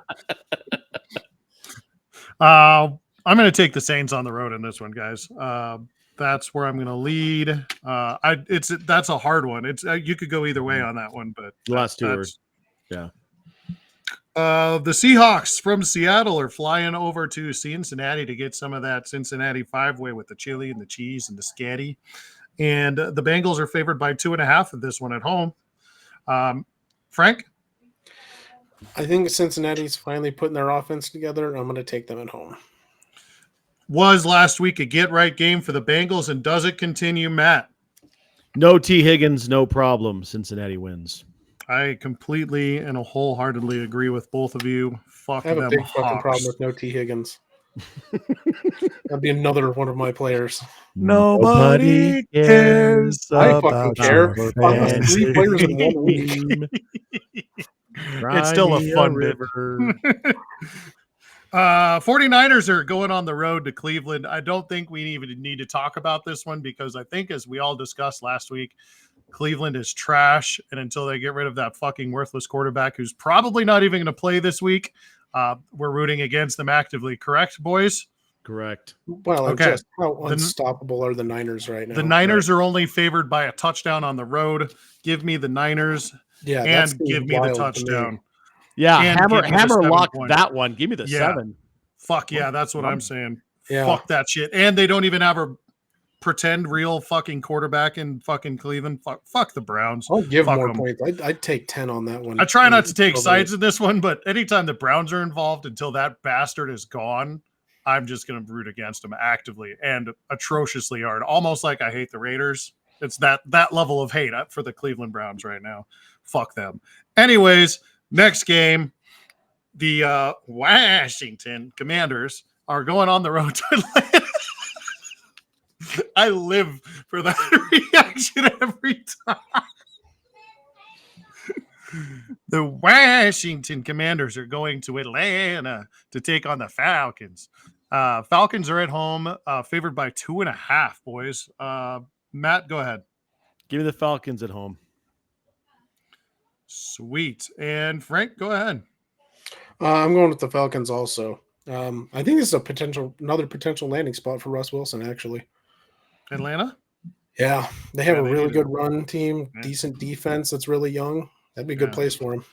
S6: I'm going to take the Saints on the road in this one, guys. That's where I'm going to lead. That's a hard one. It's you could go either way on that one, but
S1: The last two are, yeah.
S6: The Seahawks from Seattle are flying over to Cincinnati to get some of that Cincinnati 5-way with the chili and the cheese and the scatty. And the Bengals are favored by 2.5 of this one at home. Frank?
S2: I think Cincinnati's finally putting their offense together. I'm going to take them at home.
S6: Was last week a get-right game for the Bengals, and does it continue, Matt?
S1: No T. Higgins, no problem. Cincinnati wins.
S6: I completely and wholeheartedly agree with both of you. Fuck
S2: I have
S6: them
S2: a big fucking
S6: Hawks.
S2: problem with no T. Higgins. That'd be another one of my players.
S6: Nobody cares
S2: I fucking
S6: about
S2: care.
S6: your
S2: I lost 3 players in 1 week.
S6: It's still a fun bit. 49ers are going on the road to Cleveland. I don't think we even need to talk about this one because I think, as we all discussed last week, Cleveland is trash. And until they get rid of that fucking worthless quarterback who's probably not even going to play this week, we're rooting against them actively. Correct, boys?
S1: Correct.
S2: Well,
S6: Okay.
S2: just how unstoppable are the Niners right now?
S6: The Niners are only favored by a touchdown on the road. Give me the Niners and give me the touchdown.
S1: Yeah,
S6: And
S1: hammer lock
S6: point.
S1: that one. Give me the 7.
S6: Fuck yeah, that's what I'm saying.
S2: Yeah.
S6: Fuck that shit. And they don't even have a pretend real fucking quarterback in fucking Cleveland. Fuck the Browns.
S2: I'll give
S6: Fuck
S2: more
S6: 'em.
S2: points. I'd take 10 on that one.
S6: I try not to take sides in this one, but anytime the Browns are involved, until that bastard is gone, I'm just going to root against them actively and atrociously hard. Almost like I hate the Raiders. It's that level of hate for the Cleveland Browns right now. Fuck them. Anyways, next game, the Washington Commanders are going on the road to Atlanta. I live for that reaction every time. The Washington Commanders are going to Atlanta to take on the Falcons. Falcons are at home, favored by 2.5, boys. Matt, go ahead.
S1: Give me the Falcons at home.
S6: Sweet. And Frank, go ahead.
S2: I'm going with the Falcons also. I think this is another potential landing spot for Russ Wilson, actually.
S6: Atlanta?
S2: Yeah, they have
S6: Yeah,
S2: a
S6: they
S2: really
S6: need
S2: good run team,
S6: Yeah.
S2: decent defense that's really young. That'd be a good place for him.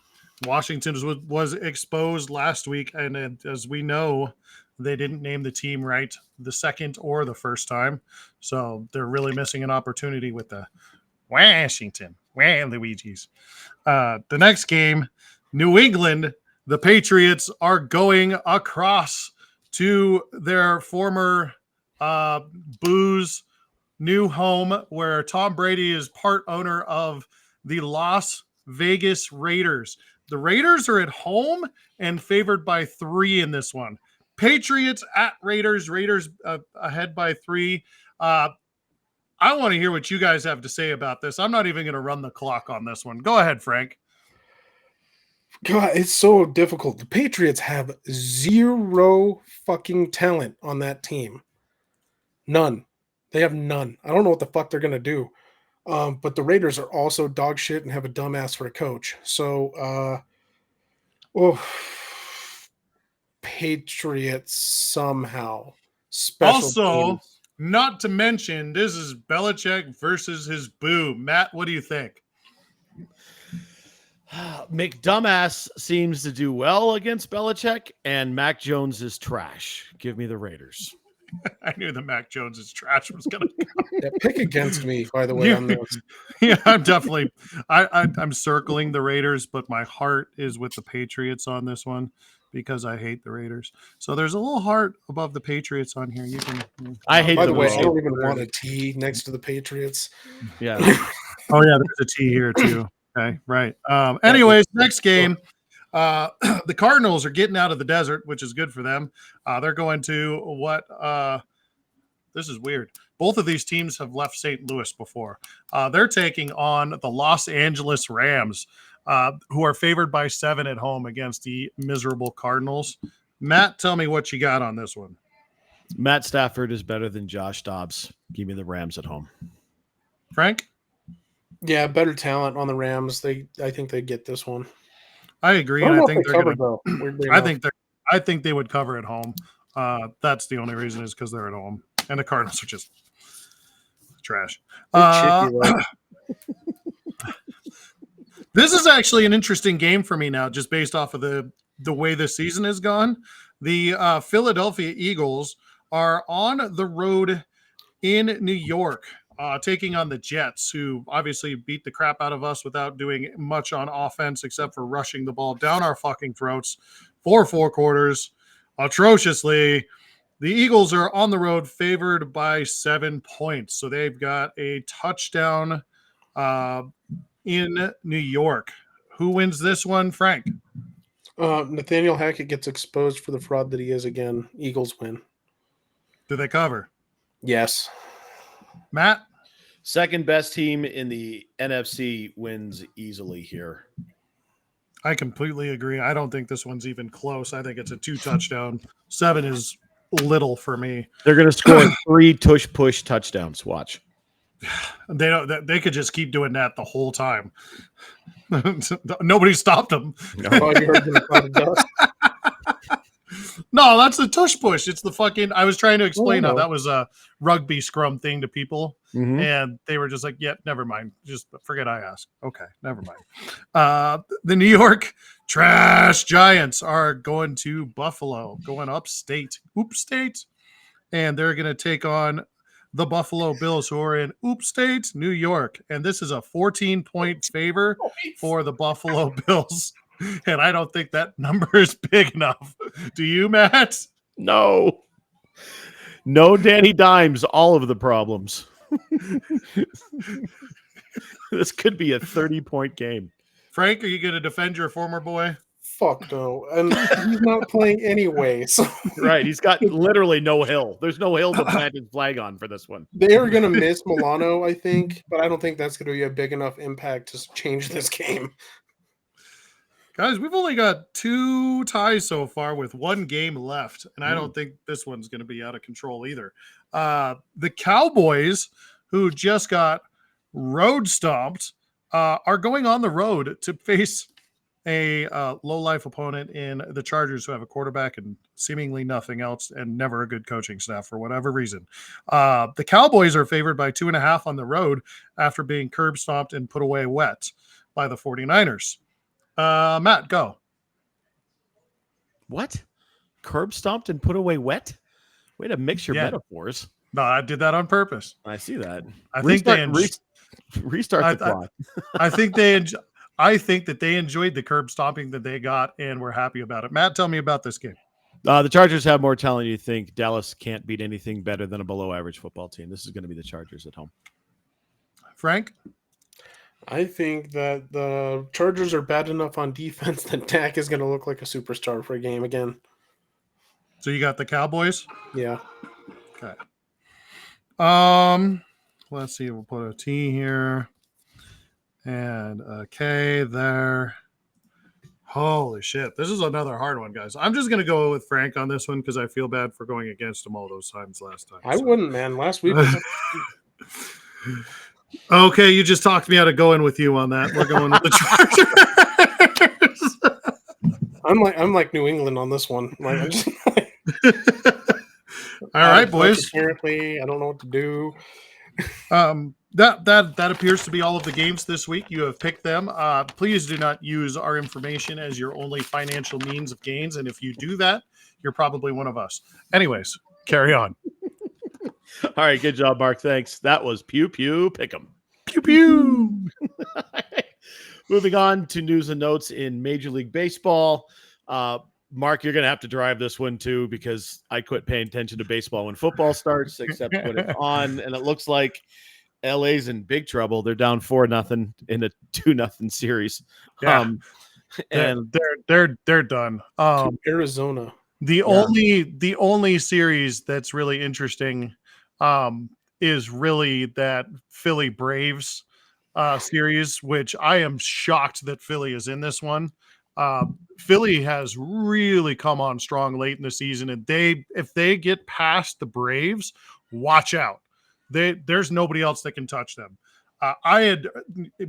S6: Washington was exposed last week, and as we know, they didn't name the team right the second or the first time. So they're really missing an opportunity with the Washington. Luigi's. The next game, New England, the Patriots are going across to their former Booze new home, where Tom Brady is part owner of the Las Vegas Raiders. The Raiders are at home and favored by 3 in this one. Patriots at Raiders. Raiders ahead by 3. I want to hear what you guys have to say about this. I'm not even going to run the clock on this one. Go ahead, Frank.
S2: God, it's so difficult. The Patriots have 0 fucking talent on that team. None. They have none. I don't know what the fuck they're going to do. But the Raiders are also dog shit and have a dumbass for a coach. So, Patriots somehow.
S6: Also, not to mention, this is Belichick versus his boo. Matt, what do you think?
S1: McDumbass seems to do well against Belichick, and Mac Jones is trash. Give me the Raiders.
S6: I knew the Mac Jones' trash was going to come.
S2: Pick against me, by the way, on this.
S6: Yeah, I'm definitely I'm circling the Raiders, but my heart is with the Patriots on this one because I hate the Raiders. So there's a little heart above the Patriots on here. You can.
S1: I hate.
S2: By the
S1: them
S2: way,
S1: all.
S2: I don't even want a T next to the Patriots.
S1: Yeah.
S6: Oh yeah, there's a T here too. Okay, right. Anyways, next game. The Cardinals are getting out of the desert, which is good for them. They're going to what? This is weird. Both of these teams have left St. Louis before. They're taking on the Los Angeles Rams, who are favored by 7 at home against the miserable Cardinals. Matt, tell me what you got on this one.
S1: Matt Stafford is better than Josh Dobbs. Give me the Rams at home.
S6: Frank?
S2: Yeah, better talent on the Rams. I think they get this one.
S6: I agree.
S2: I
S6: And
S2: don't
S6: I
S2: know
S6: think
S2: if they
S6: they're
S2: covered,
S6: going
S2: though. weirdly
S6: to.
S2: enough.
S6: I think they would cover at home. That's the only reason is because they're at home, and the Cardinals are just trash.
S2: They're chippy,
S6: This is actually an interesting game for me now, just based off of the way the season has gone. The Philadelphia Eagles are on the road in New York, taking on the Jets, who obviously beat the crap out of us without doing much on offense except for rushing the ball down our fucking throats for 4 quarters atrociously. The Eagles are on the road favored by 7 points. So they've got a touchdown in New York. Who wins this one, Frank?
S2: Nathaniel Hackett gets exposed for the fraud that he is again. Eagles win.
S6: Do they cover?
S2: Yes.
S6: Matt?
S1: Second best team in the NFC wins easily here.
S6: I completely agree. I don't think this one's even close. I think it's a 2-touchdown. 7 is little for me.
S1: They're going to score 3 tush-push touchdowns. Watch.
S6: They don't. They could just keep doing that the whole time. Nobody stopped them.
S2: Oh, you heard the cloud of dust?
S6: No, that's the tush push. It's the fucking. I was trying to explain
S2: Oh,
S6: how
S2: no.
S6: that was a rugby scrum thing to people,
S1: Mhm.
S6: and they were just like, "Yeah, never mind. Just forget I asked." Okay, never mind. The New York Trash Giants are going to Buffalo, going upstate, and they're going to take on the Buffalo Bills, who are in State, New York, and this is a 14-point favor for the Buffalo Bills. And I don't think that number is big enough. Do you, Matt?
S1: No. No Danny Dimes, all of the problems. This could be a 30-point game.
S6: Frank, are you going to defend your former boy?
S2: Fuck no. And he's not playing anyway. So
S1: Right. He's got literally no hill. There's no hill to plant his flag on for this one.
S2: they are going to miss Milano, I think, but I don't think that's going to be a big enough impact to change this game.
S6: Guys, we've only got 2 ties so far with 1 game left, and I don't think this one's going to be out of control either. The Cowboys, who just got road stomped, are going on the road to face a low-life opponent in the Chargers, who have a quarterback and seemingly nothing else and never a good coaching staff for whatever reason. The Cowboys are favored by 2.5 on the road after being curb stomped and put away wet by the 49ers. Matt, go.
S1: What? Curb stomped and put away wet? Way to mix your metaphors.
S6: No, I did that on purpose.
S1: I see that.
S6: I think they
S1: restart the clock.
S6: I think that they enjoyed the curb stomping that they got and were happy about it. Matt, tell me about this game.
S1: The Chargers have more talent than you think. Dallas can't beat anything better than a below-average football team. This is going to be the Chargers at home.
S6: Frank?
S2: I think that the Chargers are bad enough on defense that Dak is going to look like a superstar for a game again.
S6: So you got the Cowboys?
S2: Yeah.
S6: Okay. Let's see. We'll put a T here and a K there. Holy shit. This is another hard one, guys. I'm just going to go with Frank on this one because I feel bad for going against him all those times last time.
S2: I wouldn't, man. Last week.
S6: Okay, you just talked me out of going with you on that. We're going with the Chargers.
S2: I'm like New England on this one. Like, I'm just
S6: all right, boys.
S2: Apparently, I don't know what to do.
S6: That appears to be all of the games this week. You have picked them. Please do not use our information as your only financial means of gains. And if you do that, you're probably one of us. Anyways, carry on.
S1: All right, good job, Mark. Thanks. That was Pew Pew Pick'em.
S6: Pew pew.
S1: Moving on to news and notes in Major League Baseball. Mark, you're going to have to drive this one too because I quit paying attention to baseball when football starts, except when it's on. And it looks like LA's in big trouble. They're down 4-0 in a 2-0 series.
S6: Yeah.
S1: And
S6: they're done.
S2: Arizona.
S6: The only series that's really interesting is really that Philly Braves series, which I am shocked that Philly is in this one. Philly has really come on strong late in the season, and if they get past the Braves, watch out. There's nobody else that can touch them. I had,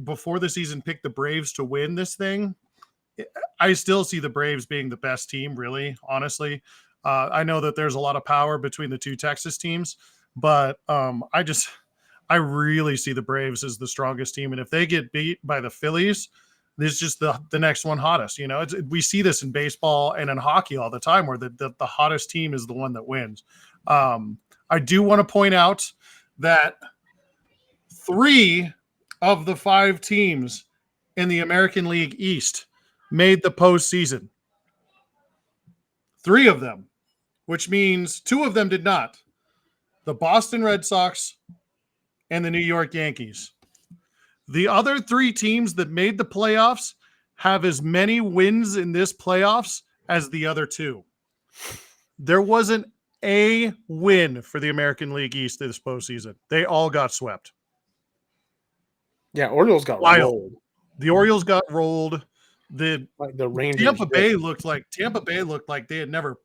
S6: before the season, picked the Braves to win this thing. I still see the Braves being the best team, really, honestly. I know that there's a lot of power between the 2 Texas teams, but I really see the Braves as the strongest team. And if they get beat by the Phillies, this is just the next one hottest. You know, we see this in baseball and in hockey all the time where the hottest team is the one that wins. I do want to point out that 3 of the 5 teams in the American League East made the postseason. 3 of them, which means 2 of them did not. The Boston Red Sox and the New York Yankees. The other 3 teams that made the playoffs have as many wins in this playoffs as the other two. There wasn't a win for the American League East this postseason. They all got swept.
S2: Yeah, Orioles got
S6: Wild.
S2: rolled.
S6: The Orioles got rolled. The
S2: Rangers.
S6: Tampa Bay looked like they had never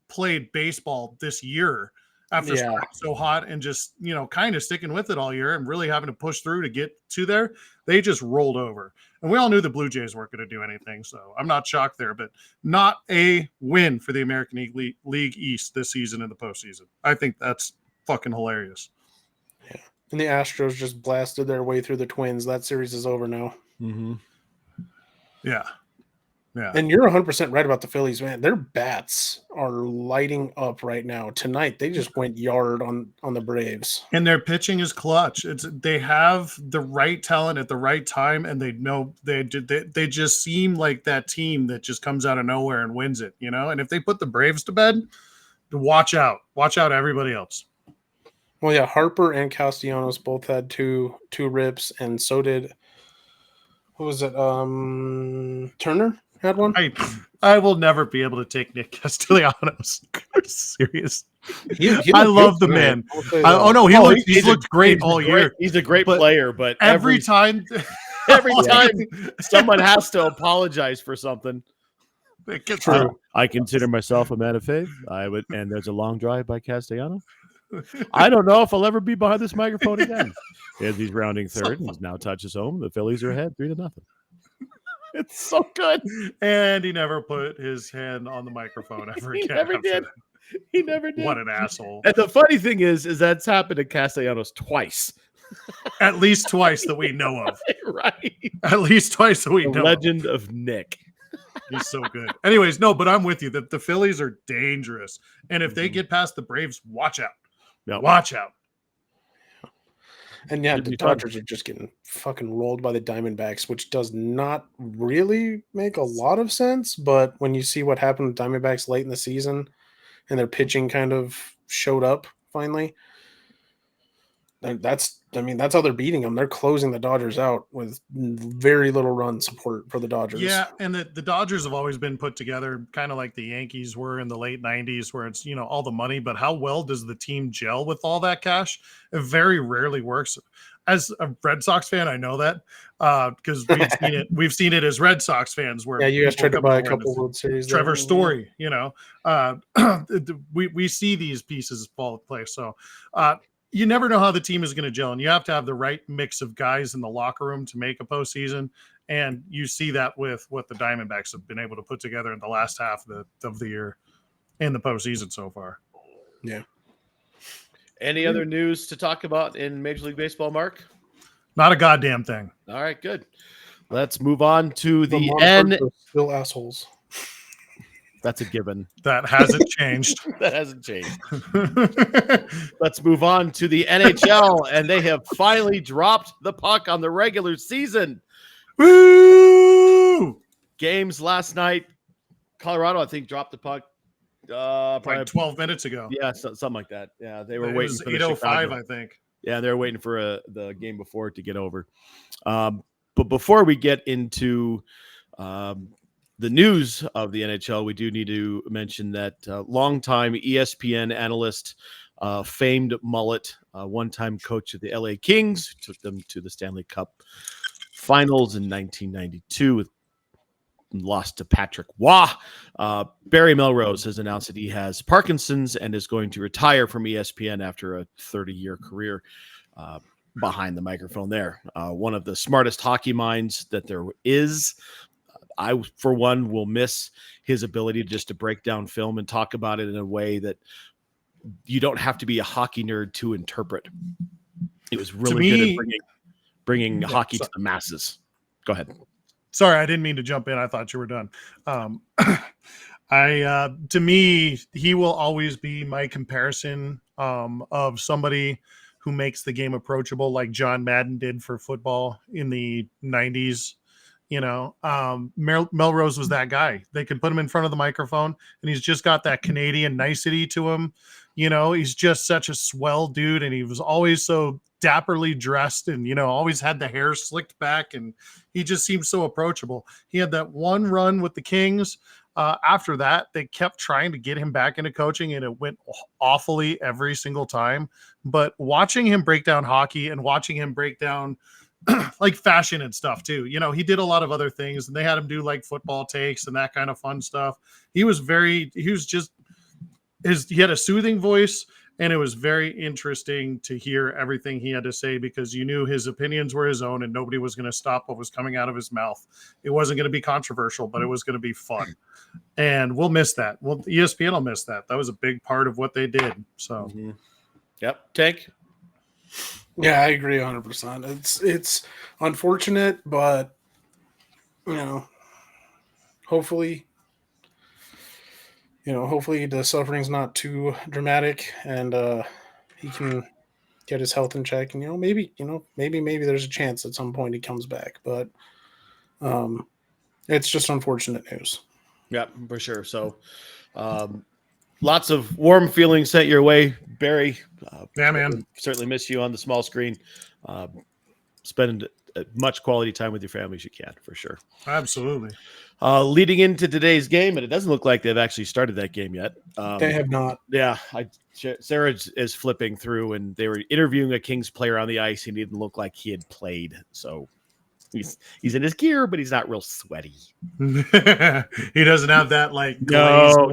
S6: played baseball this year after starting so hot and just, kind of sticking with it all year and really having to push through to get to there. They just rolled over. And we all knew the Blue Jays weren't going to do anything, so I'm not shocked there. But not a win for the American League East this season in the postseason. I think that's fucking hilarious.
S2: Yeah. And the Astros just blasted their way through the Twins. That series is over now.
S1: Mm-hmm.
S6: Yeah. Yeah.
S2: And you're 100% right about the Phillies, man. Their bats are lighting up right now. Tonight, they just went yard on the Braves.
S6: And their pitching is clutch. They have the right talent at the right time, and they know they just seem like that team that just comes out of nowhere and wins it, And if they put the Braves to bed, watch out. Watch out, everybody else.
S2: Well, yeah, Harper and Castellanos both had two rips, and so did Turner had one.
S6: I will never be able to take Nick Castellanos serious.
S2: He
S6: I love the man. He's looked great all year.
S1: He's a great player, but
S6: every time
S1: someone has to apologize for something.
S2: True.
S1: I consider myself a man of faith. And there's a long drive by Castellanos. I don't know if I'll ever be behind this microphone again. As he's rounding third, and he's now touches home. The Phillies are ahead 3-0. It's so good.
S6: And he never put his hand on the microphone ever again.
S1: He never did.
S6: What an asshole.
S1: And the funny thing is that's happened to Castellanos twice.
S6: At least twice that we know of.
S1: Right.
S6: At least twice that we know
S1: Legend of Nick.
S6: He's so good. Anyways, no, but I'm with you. The Phillies are dangerous. And if they get past the Braves, watch out.
S1: Yep.
S6: Watch out.
S2: And the Dodgers are just getting fucking rolled by the Diamondbacks, which does not really make a lot of sense. But when you see what happened with Diamondbacks late in the season and their pitching kind of showed up finally, that's how they're beating them. They're closing the Dodgers out with very little run support for the Dodgers.
S6: Yeah, and the Dodgers have always been put together kind of like the Yankees were in the late 90s, where it's, all the money, but how well does the team gel with all that cash? It very rarely works. As a Red Sox fan, I know that because we've seen it as Red Sox fans. Where
S2: you guys tried to buy a couple World Series.
S6: Trevor Story, we see these pieces fall into place. So you never know how the team is going to gel, and you have to have the right mix of guys in the locker room to make a postseason. And you see that with what the Diamondbacks have been able to put together in the last half of the year in the postseason so far.
S2: Yeah.
S1: Any other news to talk about in Major League Baseball, Mark?
S6: Not a goddamn thing.
S1: All right, good. Let's move on to the
S2: N. Still assholes.
S1: That's a given.
S6: That hasn't changed.
S1: That hasn't changed. Let's move on to the NHL, and they have finally dropped the puck on the regular season.
S6: Woo!
S1: Games last night. Colorado, I think, dropped the puck
S6: probably like 12 minutes ago.
S1: Yeah, something like that. Yeah, they were waiting for
S6: 8:05, I think.
S1: Yeah, they were waiting for the game before it to get over. But before we get into the news of the NHL, we do need to mention that longtime ESPN analyst, famed mullet, one-time coach of the LA Kings, took them to the Stanley Cup Finals in 1992 with lost to Patrick Waugh. Barry Melrose has announced that he has Parkinson's and is going to retire from ESPN after a 30-year career behind the microphone there. One of the smartest hockey minds that there is. I, for one, will miss his ability just to break down film and talk about it in a way that you don't have to be a hockey nerd to interpret. It was really good at bringing hockey to the masses. Go ahead.
S6: Sorry, I didn't mean to jump in. I thought you were done. To me, he will always be my comparison of somebody who makes the game approachable, like John Madden did for football in the 90s. Melrose was that guy. They could put him in front of the microphone, and he's just got that Canadian nicety to him. He's just such a swell dude, and he was always so dapperly dressed, and always had the hair slicked back, and he just seemed so approachable. He had that one run with the Kings. After that, they kept trying to get him back into coaching, and it went awfully every single time. But watching him break down hockey and watching him break down like fashion and stuff too. He did a lot of other things, and they had him do like football takes and that kind of fun stuff. He had a soothing voice, and it was very interesting to hear everything he had to say, because you knew his opinions were his own and nobody was going to stop what was coming out of his mouth. It wasn't going to be controversial, but it was going to be fun. And we'll miss that. Well, ESPN will miss that. That was a big part of what they did. So,
S1: Yep. Tank.
S2: Yeah, I agree 100%. It's unfortunate, but hopefully the suffering's not too dramatic, and he can get his health in check, and maybe there's a chance at some point he comes back, but it's just unfortunate news.
S1: Yep, for sure. So lots of warm feelings sent your way, Barry.
S6: Yeah, man.
S1: Certainly miss you on the small screen. Spend as much quality time with your family as you can, for sure.
S6: Absolutely.
S1: Leading into today's game, and it doesn't look like they've actually started that game yet.
S2: They have not.
S1: Yeah, Sarah is flipping through, and they were interviewing a Kings player on the ice. He didn't look like he had played, so he's in his gear, but he's not real sweaty.
S6: He doesn't have that like
S1: no,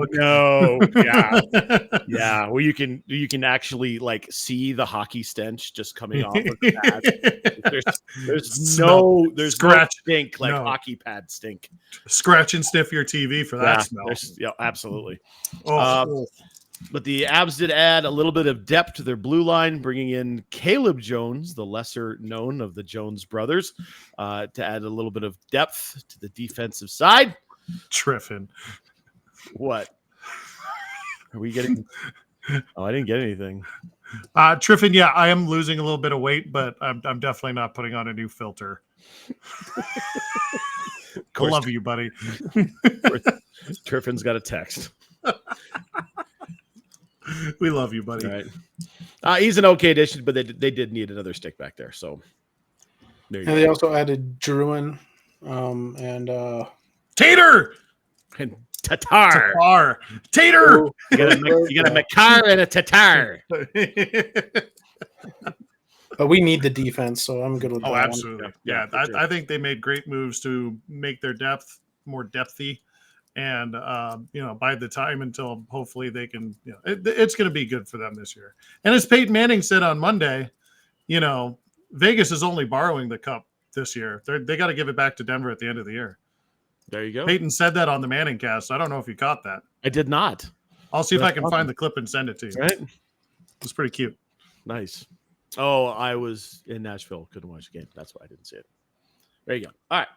S1: yeah. Well, you can actually like see the hockey stench just coming off of the pad. There's no stink like hockey pad stink.
S6: Scratch and sniff your TV for that smell.
S1: Yeah, absolutely.
S6: Oh.
S1: But the Abs did add a little bit of depth to their blue line, bringing in Caleb Jones, the lesser known of the Jones brothers, to add a little bit of depth to the defensive side.
S6: Triffin.
S1: What? Are we getting? Oh, I didn't get anything.
S6: Triffin, yeah, I am losing a little bit of weight, but I'm definitely not putting on a new filter. I love you, buddy.
S1: Triffin's got a text.
S6: We love you, buddy.
S1: All right. He's an okay addition, but they did need another stick back there. So there you go.
S2: They also added Druin and
S6: Tater
S1: and Tatar.
S6: Tater.
S1: You got a Makar and a Tatar.
S2: But we need the defense, so I'm good with that.
S6: Oh, absolutely.
S2: One.
S6: Yeah,
S1: sure.
S6: I think they made great moves to make their depth more depthy. And, by the time until hopefully they can, it's going to be good for them this year. And as Peyton Manning said on Monday, Vegas is only borrowing the cup this year. They got to give it back to Denver at the end of the year.
S1: There you go.
S6: Peyton said that on the Manning cast. I don't know if you caught that.
S1: I did not.
S6: I'll see if I can find the clip and send it to you.
S1: Right.
S6: It's pretty cute.
S1: Nice. Oh, I was in Nashville. Couldn't watch the game. That's why I didn't see it. There you go. All right.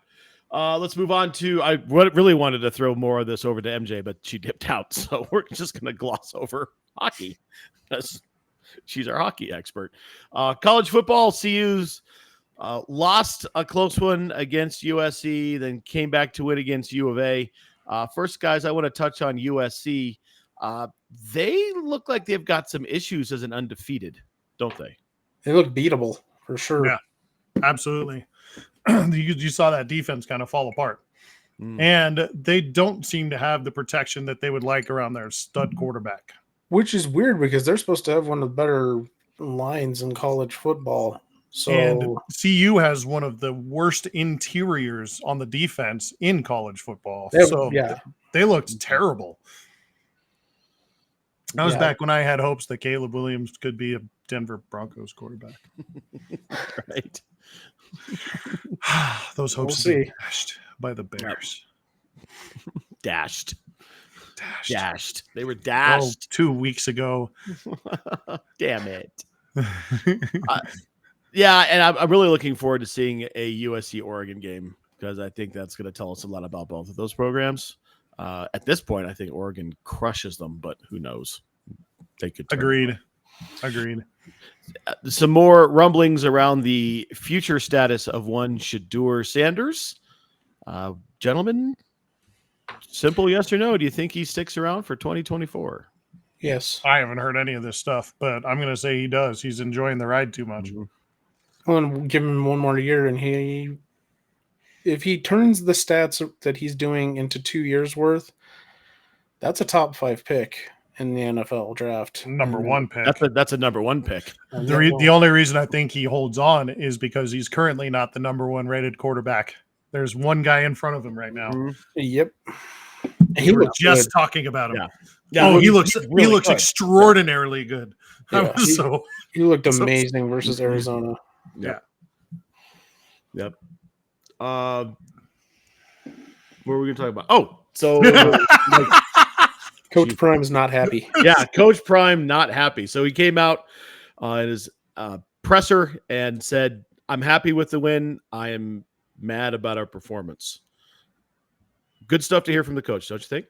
S1: Let's move on to, I really wanted to throw more of this over to MJ, but she dipped out. So we're just going to gloss over hockey because she's our hockey expert. College football, CU's lost a close one against USC, then came back to win against U of A. First, guys, I want to touch on USC. They look like they've got some issues as an undefeated, don't they?
S2: They look beatable for sure.
S6: Yeah, absolutely. You saw that defense kind of fall apart. And they don't seem to have the protection that they would like around their stud quarterback.
S2: Which is weird because they're supposed to have one of the better lines in college football. So
S6: And CU has one of the worst interiors on the defense in college football. They looked terrible. That was back when I had hopes that Caleb Williams could be a Denver Broncos quarterback.
S1: Right.
S6: Those hopes
S2: We'll
S6: have been
S2: see.
S6: dashed by the Bears.
S1: Dashed. They were dashed.
S6: 2 weeks ago.
S1: Damn it. Yeah, and I'm really looking forward to seeing a USC Oregon game because I think that's going to tell us a lot about both of those programs. At this point, I think Oregon crushes them, but who knows? They could.
S6: Agreed.
S1: Some more rumblings around the future status of one Shedeur Sanders. Gentlemen, simple yes or no. Do you think he sticks around for 2024?
S2: Yes.
S6: I haven't heard any of this stuff, but I'm going to say he does. He's enjoying the ride too much.
S1: Mm-hmm.
S2: Well, and give him one more year, and if he turns the stats that he's doing into 2 years worth, that's a top 5 pick in the NFL draft.
S6: Number
S2: And
S6: one pick.
S1: That's a number one pick.
S6: The only reason I think he holds on is because he's currently not the number 1 rated quarterback. There's one guy in front of him right now.
S1: Mm-hmm.
S2: Yep.
S6: He looks just talking about him.
S1: Yeah.
S6: Yeah, he looks
S1: really
S6: good. Extraordinarily good.
S2: Yeah, he looked amazing versus Arizona.
S1: Yeah. Yep. What were we going to talk about? Oh, so
S2: Coach Prime's not happy.
S1: Yeah, Coach Prime not happy. So he came out in his presser and said, "I'm happy with the win. I am mad about our performance." Good stuff to hear from the coach, don't you think?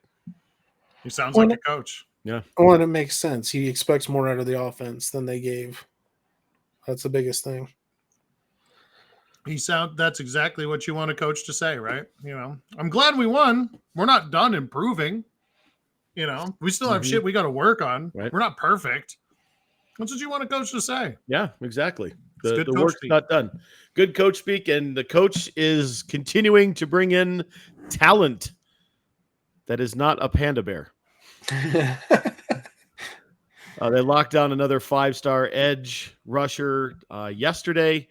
S6: He sounds like a coach.
S1: Yeah.
S2: Well, and it makes sense. He expects more out of the offense than they gave. That's the biggest thing.
S6: That's exactly what you want a coach to say, right? I'm glad we won. We're not done improving. We still have shit we got to work on.
S1: Right.
S6: We're not perfect. That's what you want a coach to say.
S1: Yeah, exactly.
S6: It's
S1: The work's not done. Good coach speak, and the coach is continuing to bring in talent that is not a panda bear. They locked down another 5-star edge rusher yesterday.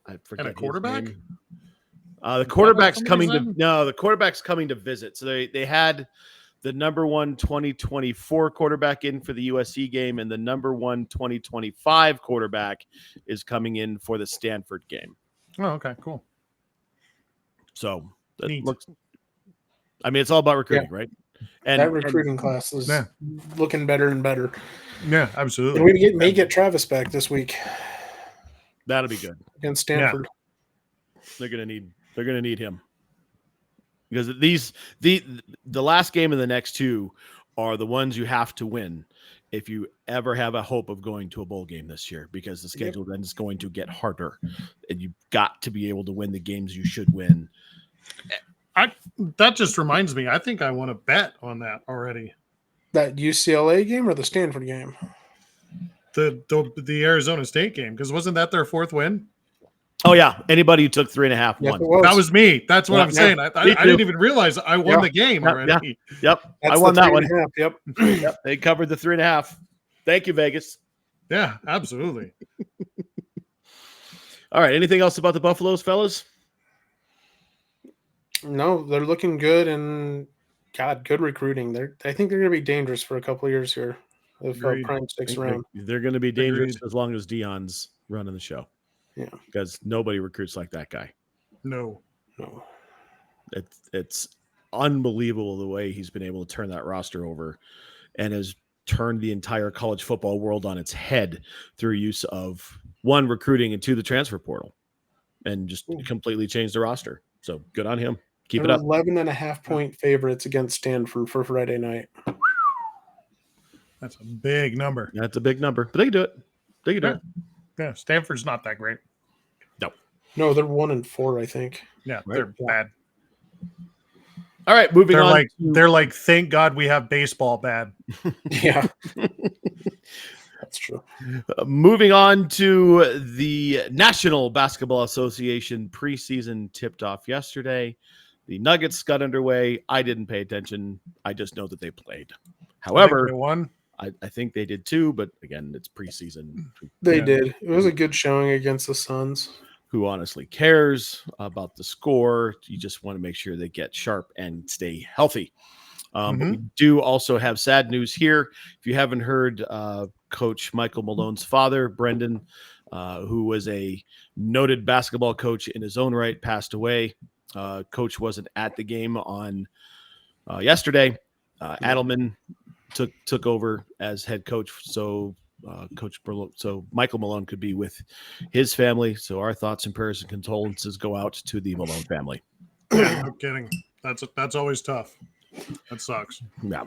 S1: I forget
S6: And a quarterback?
S1: The quarterback's coming to visit. So they had the number 1 2024 quarterback in for the USC game, and the number 1 2025 quarterback is coming in for the Stanford game.
S6: Oh, okay, cool.
S1: So that looks. I mean, it's all about recruiting, right? And
S2: that recruiting class is looking better and better.
S6: Yeah, absolutely.
S2: And we may get Travis back this week.
S1: That'll be good
S2: against Stanford.
S1: Yeah. They're gonna need him because the last game and the next two are the ones you have to win if you ever have a hope of going to a bowl game this year, because the schedule then is going to get harder, and you've got to be able to win the games you should win.
S6: That just reminds me, I think I want to bet on that already.
S2: That UCLA game or the Stanford game?
S6: The Arizona State game, because wasn't that their 4th win?
S1: Oh yeah, anybody who took 3.5 won.
S6: That was me. That's what I'm saying. I didn't even realize I won the game already.
S1: Yep,
S2: that's
S1: I won that one.
S2: Yep.
S1: Yep, they covered the 3.5. Thank you, Vegas.
S6: Yeah, absolutely.
S1: All right. Anything else about the Buffaloes, fellas?
S2: No, they're looking good, and good recruiting. I think they're going to be dangerous for a couple of years here if Prime sticks around.
S1: They're going to be dangerous as long as Dion's running the show.
S2: Yeah,
S1: because nobody recruits like that guy.
S6: No.
S1: It's unbelievable the way he's been able to turn that roster over, and has turned the entire college football world on its head through use of 1, recruiting, and 2, the transfer portal, and just completely changed the roster. So good on him. Keep it up.
S2: 11.5-point favorites against Stanford for Friday night.
S6: That's a big number.
S1: That's a big number, but they can do it. They can do it.
S6: Yeah, Stanford's not that great.
S2: No, they're 1-4, I think.
S6: Yeah, they're bad.
S1: All right, moving on.
S6: They're like, thank God we have baseball bad.
S2: Yeah. That's true.
S1: Moving on to the National Basketball Association preseason tipped off yesterday. The Nuggets got underway. I didn't pay attention. I just know that they played. However,
S6: they won.
S1: I think they did too, but again, it's preseason.
S2: They did. It was a good showing against the Suns.
S1: Who honestly cares about the score? You just want to make sure they get sharp and stay healthy. But we do also have sad news here. If you haven't heard, Coach Michael Malone's father, Brendan, who was a noted basketball coach in his own right, passed away. Coach wasn't at the game on yesterday. Adelman took over as head coach, so Michael Malone could be with his family. So our thoughts and prayers and condolences go out to the Malone family.
S6: Yeah, no kidding. That's always tough. That sucks.
S1: Yeah.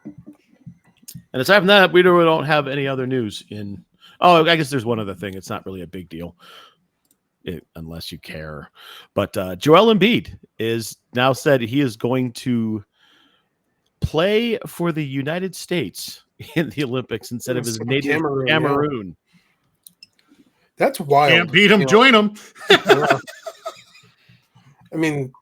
S1: And aside from that, we don't have any other news in. Oh, I guess there's one other thing. It's not really a big deal. unless you care. But Joel Embiid is now said he is going to play for the United States in the Olympics instead of his native Cameroon.
S2: That's wild.
S6: Can't beat him, join him.
S2: Yeah. I mean,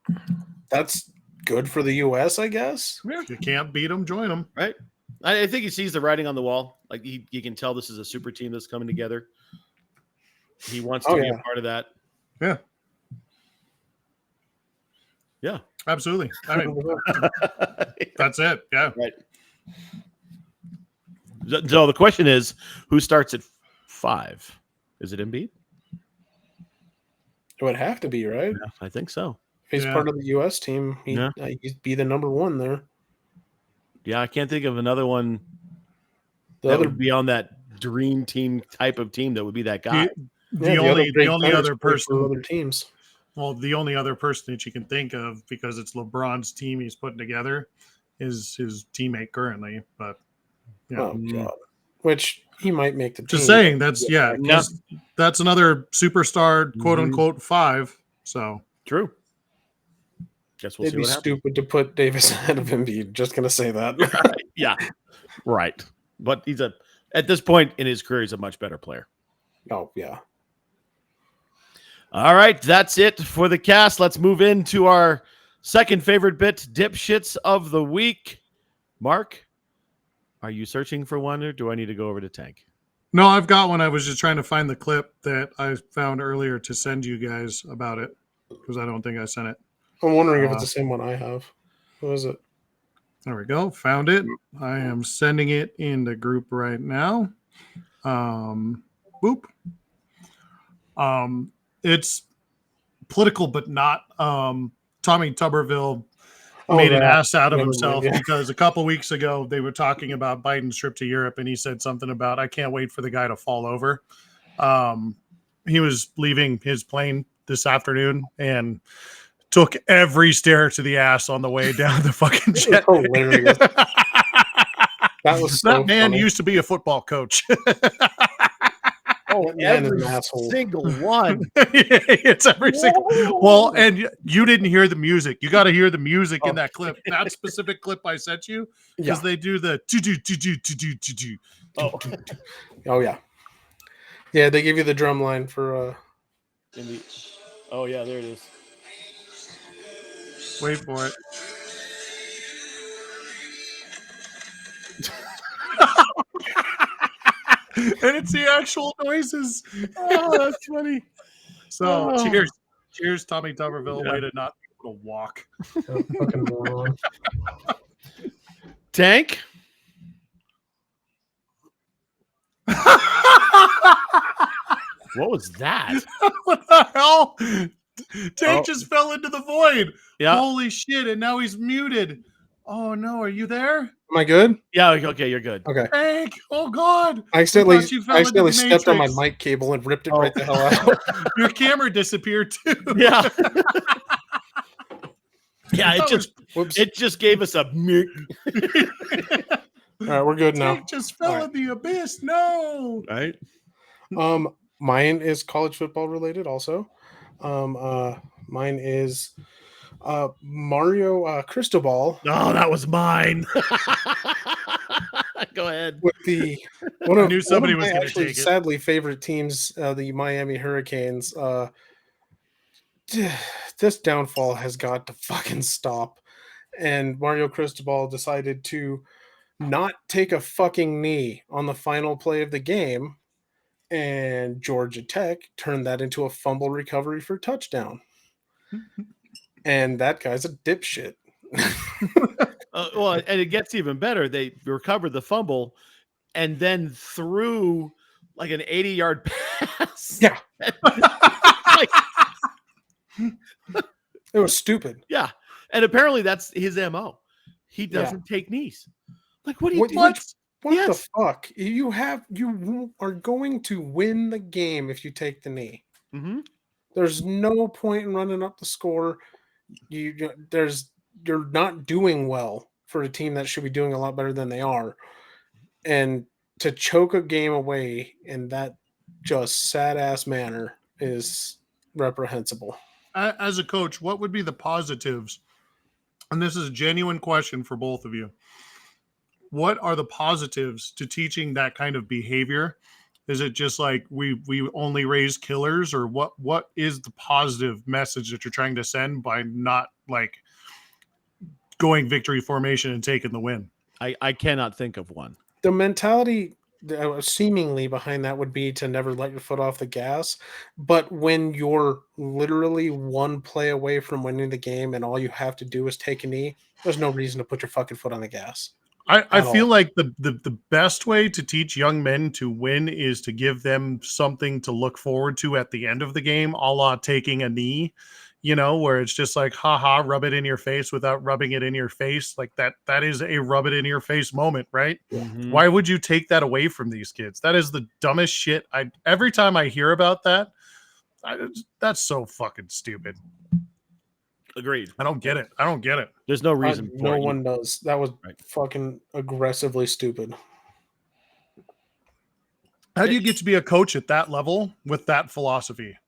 S2: that's good for the U.S., I guess.
S6: You can't beat him, join him.
S1: Right. I think he sees the writing on the wall. Like he can tell this is a super team that's coming together. He wants to be a part of that.
S6: Yeah.
S1: Yeah.
S6: Absolutely. I mean, that's it. Yeah.
S1: Right. So the question is, who starts at 5? Is it Embiid?
S2: It would have to be, right?
S1: Yeah, I think so.
S2: If he's part of the U.S. team, he'd be the number 1 there.
S1: Yeah, I can't think of another one that would be on that dream team type of team that would be that guy.
S6: The only other person
S2: for other teams.
S6: Well, the only other person that you can think of, because it's LeBron's team he's putting together, is his teammate currently. But
S2: oh god, which he might make the team.
S6: Just saying, that's that's another superstar, quote unquote 5. So
S1: true. Guess we'll
S2: It'd
S1: see
S2: be
S1: what happens.
S2: stupid to put Davis ahead of Embiid. Just gonna say that.
S1: Yeah, right. But he's at this point in his career, he's a much better player.
S2: Oh yeah.
S1: All right, that's it for the cast. Let's move into our second favorite bit, dipshits of the week. Mark, are you searching for one, or do I need to go over to Tank?
S6: No, I've got one. I was just trying to find the clip that I found earlier to send you guys about it, because I don't think I sent it.
S2: I'm wondering if it's the same one I have. What is it?
S6: There we go. Found it. I am sending it in the group right now. Boop. It's political, but not. Tommy Tuberville made an ass out of himself because a couple weeks ago they were talking about Biden's trip to Europe, and he said something about, I can't wait for the guy to fall over. He was leaving his plane this afternoon and took every stair to the ass on the way down the fucking jet.
S2: Hilarious.
S6: That man used to be a football coach.
S2: Oh,
S1: every single one.
S6: It's every single. Well, and you didn't hear the music. You got to hear the music in that clip. That specific clip I sent you, because they do the to-do.
S2: Oh yeah, yeah. They give you the drum line for.
S1: Oh yeah, there it is.
S6: Wait for it. And it's the actual noises.
S1: Oh, that's funny.
S6: So cheers, Tommy Tuberville. Way to not be able to walk.
S2: Fucking moron.
S1: Tank. What was that?
S6: What the hell? Tank just fell into the void.
S1: Yeah.
S6: Holy shit! And now he's muted. Oh no! Are you there?
S2: Am I good?
S1: Yeah. Okay, you're good.
S2: Okay.
S6: Tank! Oh god!
S2: I accidentally
S6: the
S2: stepped on my
S6: Matrix.
S2: mic cable and ripped it right the hell out.
S6: Your camera disappeared too.
S1: Yeah. Yeah. It just gave us a.
S2: All right, we're good now.
S6: Tank just fell in the abyss. No.
S1: Right.
S2: Mine is college football related also. Mine is Mario Cristobal.
S1: Oh, that was mine. Go ahead.
S2: With I
S6: knew somebody was going to take it.
S2: Sadly, favorite teams, the Miami Hurricanes. This downfall has got to fucking stop. And Mario Cristobal decided to not take a fucking knee on the final play of the game. And Georgia Tech turned that into a fumble recovery for touchdown. And that guy's a dipshit.
S1: Well, and it gets even better. They recovered the fumble and then threw like an 80-yard pass.
S2: Yeah. It was stupid.
S1: Yeah. And apparently that's his MO. He doesn't take knees. Like, what do you do?
S2: What the fuck? You are going to win the game if you take the knee.
S1: Mm-hmm.
S2: There's no point in running up the score. You're not doing well for a team that should be doing a lot better than they are. And to choke a game away in that just sad ass manner is reprehensible.
S6: As a coach, what would be the positives? And this is a genuine question for both of you. What are the positives to teaching that kind of behavior? Is it just like we only raise killers, or what is the positive message that you're trying to send by not like going victory formation and taking the win?
S1: I cannot think of one.
S2: The mentality seemingly behind that would be to never let your foot off the gas. But when you're literally one play away from winning the game and all you have to do is take a knee, there's no reason to put your fucking foot on the gas.
S6: I feel like the best way to teach young men to win is to give them something to look forward to at the end of the game, a la taking a knee, where it's just like, haha, rub it in your face without rubbing it in your face. Like that is a rub it in your face moment, right?
S1: Mhm.
S6: Why would you take that away from these kids? That is the dumbest shit. Every time I hear about that, that's so fucking stupid.
S1: Agreed.
S6: I don't get it.
S1: There's no reason for
S2: No
S1: it.
S2: one does. That was
S1: Right.
S2: fucking aggressively stupid.
S6: How do you get to be a coach at that level with that philosophy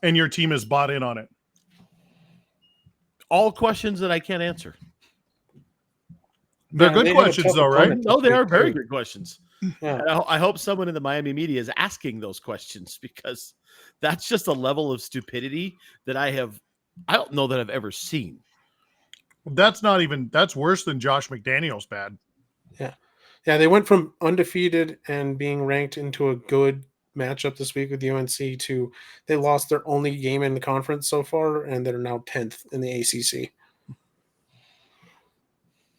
S6: and your team is bought in on it?
S1: All questions that I can't answer.
S6: They're
S2: Yeah,
S6: good
S2: they had a
S6: questions
S2: tough
S6: though, right?
S2: opponent.
S1: No, they are very
S2: Too.
S1: good questions.
S2: Yeah.
S1: And I hope someone in the Miami media is asking those questions, because that's just a level of stupidity that I don't know that I've ever seen.
S6: That's worse than Josh McDaniels bad.
S2: Yeah, they went from undefeated and being ranked into a good matchup this week with UNC to they lost their only game in the conference so far, and they're now 10th in the ACC.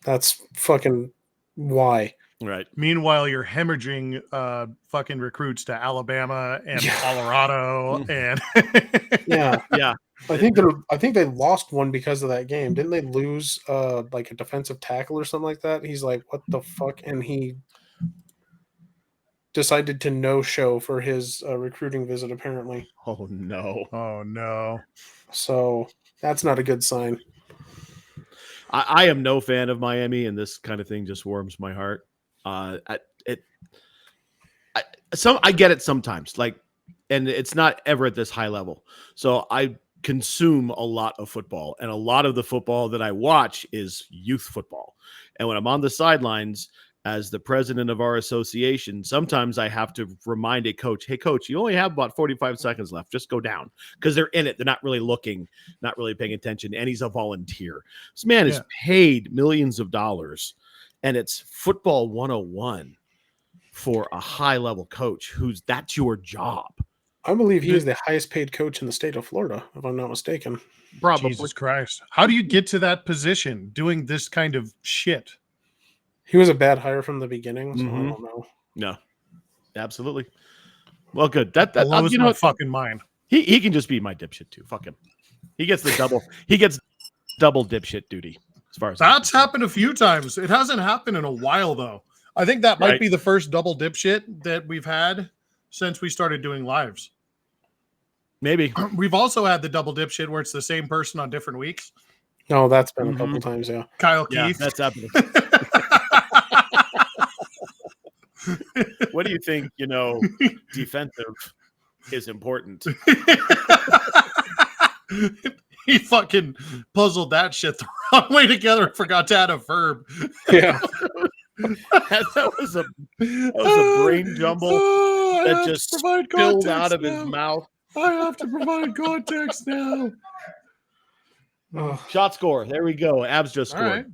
S2: That's fucking why.
S1: Right.
S6: Meanwhile, you're hemorrhaging fucking recruits to Alabama and
S2: Yeah.
S6: Colorado and
S2: Yeah.
S1: Yeah.
S2: I think they lost one because of that game. Didn't they lose like a defensive tackle or something like that? He's like, what the fuck? And he decided to no-show for his recruiting visit, apparently.
S1: Oh no.
S6: Oh no.
S2: So that's not a good sign.
S1: I am no fan of Miami, and this kind of thing just warms my heart. I get it sometimes, and it's not ever at this high level. So I consume a lot of football, and a lot of the football that I watch is youth football. And when I'm on the sidelines as the president of our association, sometimes I have to remind a coach, hey, coach, you only have about 45 seconds left. Just go down, because they're in it. They're not really looking, not really paying attention. And he's a volunteer. This man is paid millions of dollars, and it's football 101 for a high-level coach that's your job.
S2: I believe he is the highest paid coach in the state of Florida, if I'm not mistaken.
S1: Probably.
S6: Jesus Christ. How do you get to that position doing this kind of shit?
S2: He was a bad hire from the beginning, so I
S1: Mhm.
S2: don't know.
S1: No, absolutely. Well, good. That
S6: blows my fucking mind.
S1: He can just be my dipshit too. Fuck him. He gets double dipshit duty, as far as
S6: That's happened a few times. It hasn't happened in a while though. I think that might
S1: Right.
S6: be the first double dipshit that we've had since we started doing lives.
S1: Maybe.
S6: We've also had the double dipshit where it's the same person on different weeks.
S2: No, that's been a
S1: Mhm.
S2: couple times, yeah.
S6: Kyle
S1: Yeah,
S6: Keith.
S1: that's happening. What do you think? Defensive is important.
S6: He fucking puzzled that shit the wrong way together and forgot to add a verb.
S2: Yeah.
S1: that was a brain jumble
S6: I
S1: that
S6: have to
S1: just
S6: provide
S1: spilled
S6: context
S1: out of his
S6: now.
S1: mouth.
S6: I have to provide context now.
S2: Oh,
S1: Shot score. There we go. Abs just
S6: All
S1: scored.
S6: right.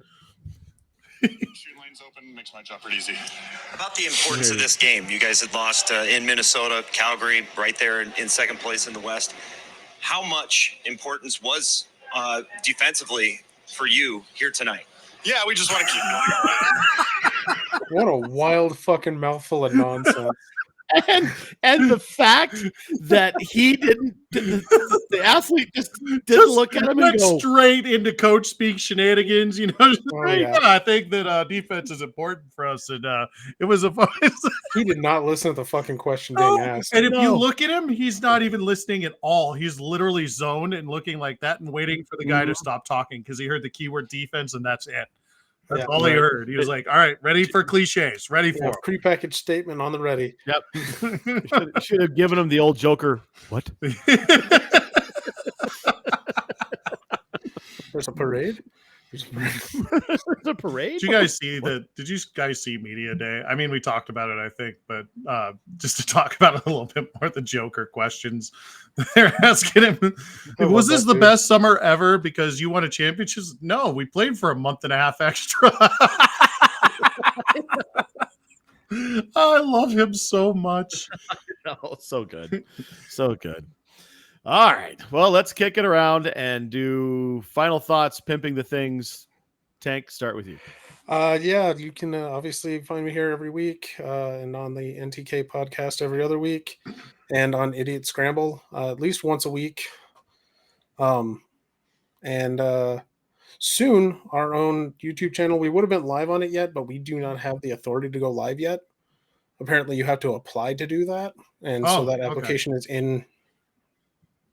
S7: Shooting lanes open makes my job pretty easy.
S8: About the importance of this game, you guys had lost in Minnesota, Calgary, right there in second place in the West. How much importance was defensively for you here tonight?
S7: Yeah, we just want to keep going.
S2: what a wild fucking mouthful of nonsense.
S1: And the fact that he didn't, the athlete just didn't look at him and
S6: went
S1: go,
S6: straight into coach speak shenanigans. Just
S2: Oh,
S6: like,
S2: yeah.
S6: I think that defense is important for us, and it was a fun.
S2: He did not listen to the fucking question
S6: No.
S2: being asked.
S6: And if you
S1: No.
S6: look at him, he's not even listening at all. He's literally zoned and looking like that and waiting for the guy to stop talking because he heard the keyword defense and that's it. That's
S2: Yeah,
S6: all he
S1: right.
S6: heard. He was like, all right, ready for cliches, ready
S2: Yeah,
S6: for
S2: prepackaged statement on the ready.
S1: yep. Should have given him the old Joker. What?
S6: it.
S2: There's a parade.
S1: It's a parade.
S6: Did you guys see Did you guys see Media Day? I mean, we talked about it, I think, but just to talk about it a little bit more, the Joker questions they're asking him. Was this the best summer ever because you won a championship? No, we played for a month and a half extra. I love him so much.
S1: Oh, so good. So good. All right. Well, let's kick it around and do final thoughts, pimping the things. Tank, start with you.
S2: Yeah, you can obviously find me here every week and on the NTK podcast every other week and on Idiot Scramble at least once a week. And soon our own YouTube channel. We would have been live on it yet, but we do not have the authority to go live yet. Apparently you have to apply to do that. And so that application is in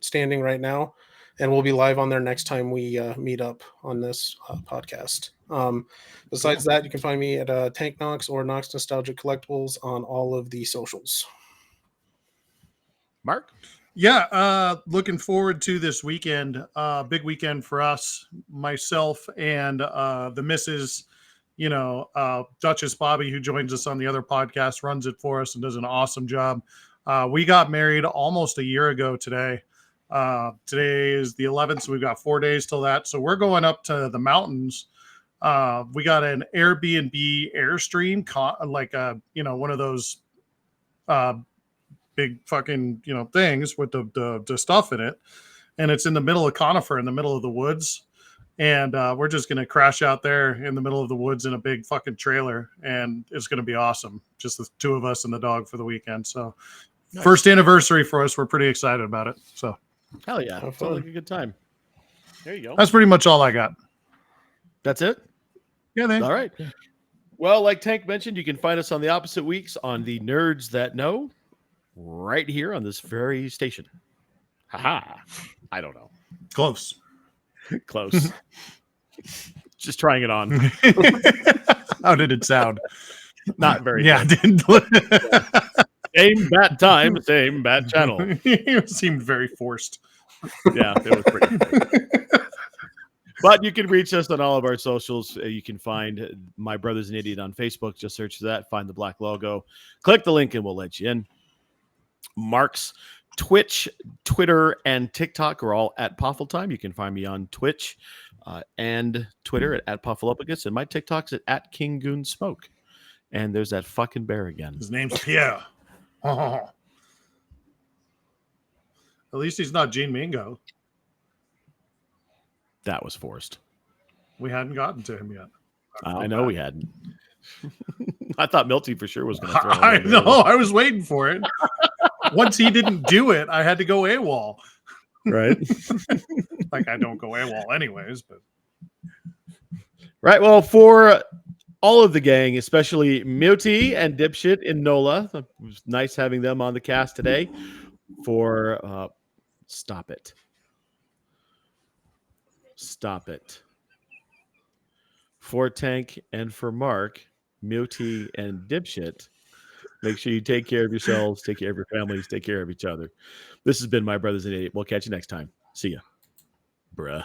S2: standing right now, and we'll be live on there next time we meet up on this podcast. Besides that, you can find me at Tank Knox or Knox Nostalgic Collectibles on all of the socials.
S1: Mark?
S6: Yeah, looking forward to this weekend. Big weekend for us, myself and the missus, Duchess Bobby, who joins us on the other podcast, runs it for us and does an awesome job. We got married almost a year ago today. Today is the 11th, so we've got 4 days till that. So we're going up to the mountains. We got an Airbnb Airstream, one of those big fucking things with the stuff in it, and it's in the middle of Conifer, in the middle of the woods. And we're just gonna crash out there in the middle of the woods in a big fucking trailer, and it's gonna be awesome. Just the two of us and the dog for the weekend. So nice. First anniversary for us. We're pretty excited about it. So.
S1: Hell yeah. Sounds like a good time. There you go.
S6: That's pretty much all I got.
S1: That's it?
S6: Yeah,
S1: all right. Well, like Tank mentioned, you can find us on the opposite weeks on the Nerds That Know right here on this very station. Haha. I don't know.
S6: Close.
S1: Close. Just trying it on.
S6: How did it sound?
S1: Not very
S6: good. Didn't.
S1: Same bat time, same bat channel.
S6: It seemed very forced.
S1: Yeah, it was pretty good. But you can reach us on all of our socials. You can find My Brother's an Idiot on Facebook. Just search for that. Find the black logo. Click the link and we'll let you in. Mark's Twitch, Twitter, and TikTok are all at Poffeltime. You can find me on Twitch and Twitter at Poffelopicus. And my TikTok's at King Goon Smoke. And there's that fucking bear again.
S6: His name's Pierre. Oh. At least he's not Gene Mingo.
S1: That was forced.
S6: We hadn't gotten to him yet.
S1: I know we hadn't. I thought Milty for sure was going to throw him.
S6: I know. I was waiting for it. Once he didn't do it, I had to go AWOL.
S1: Right.
S6: Like I don't go AWOL anyways, but.
S1: Right. Well, for all of the gang, especially Milty and Dipshit in NOLA, it was nice having them on the cast today. For stop it. For Tank and for Mark, Milty and Dipshit, make sure you take care of yourselves, take care of your families, take care of each other. This has been My Brother's an Idiot. We'll catch you next time. See ya. Bruh.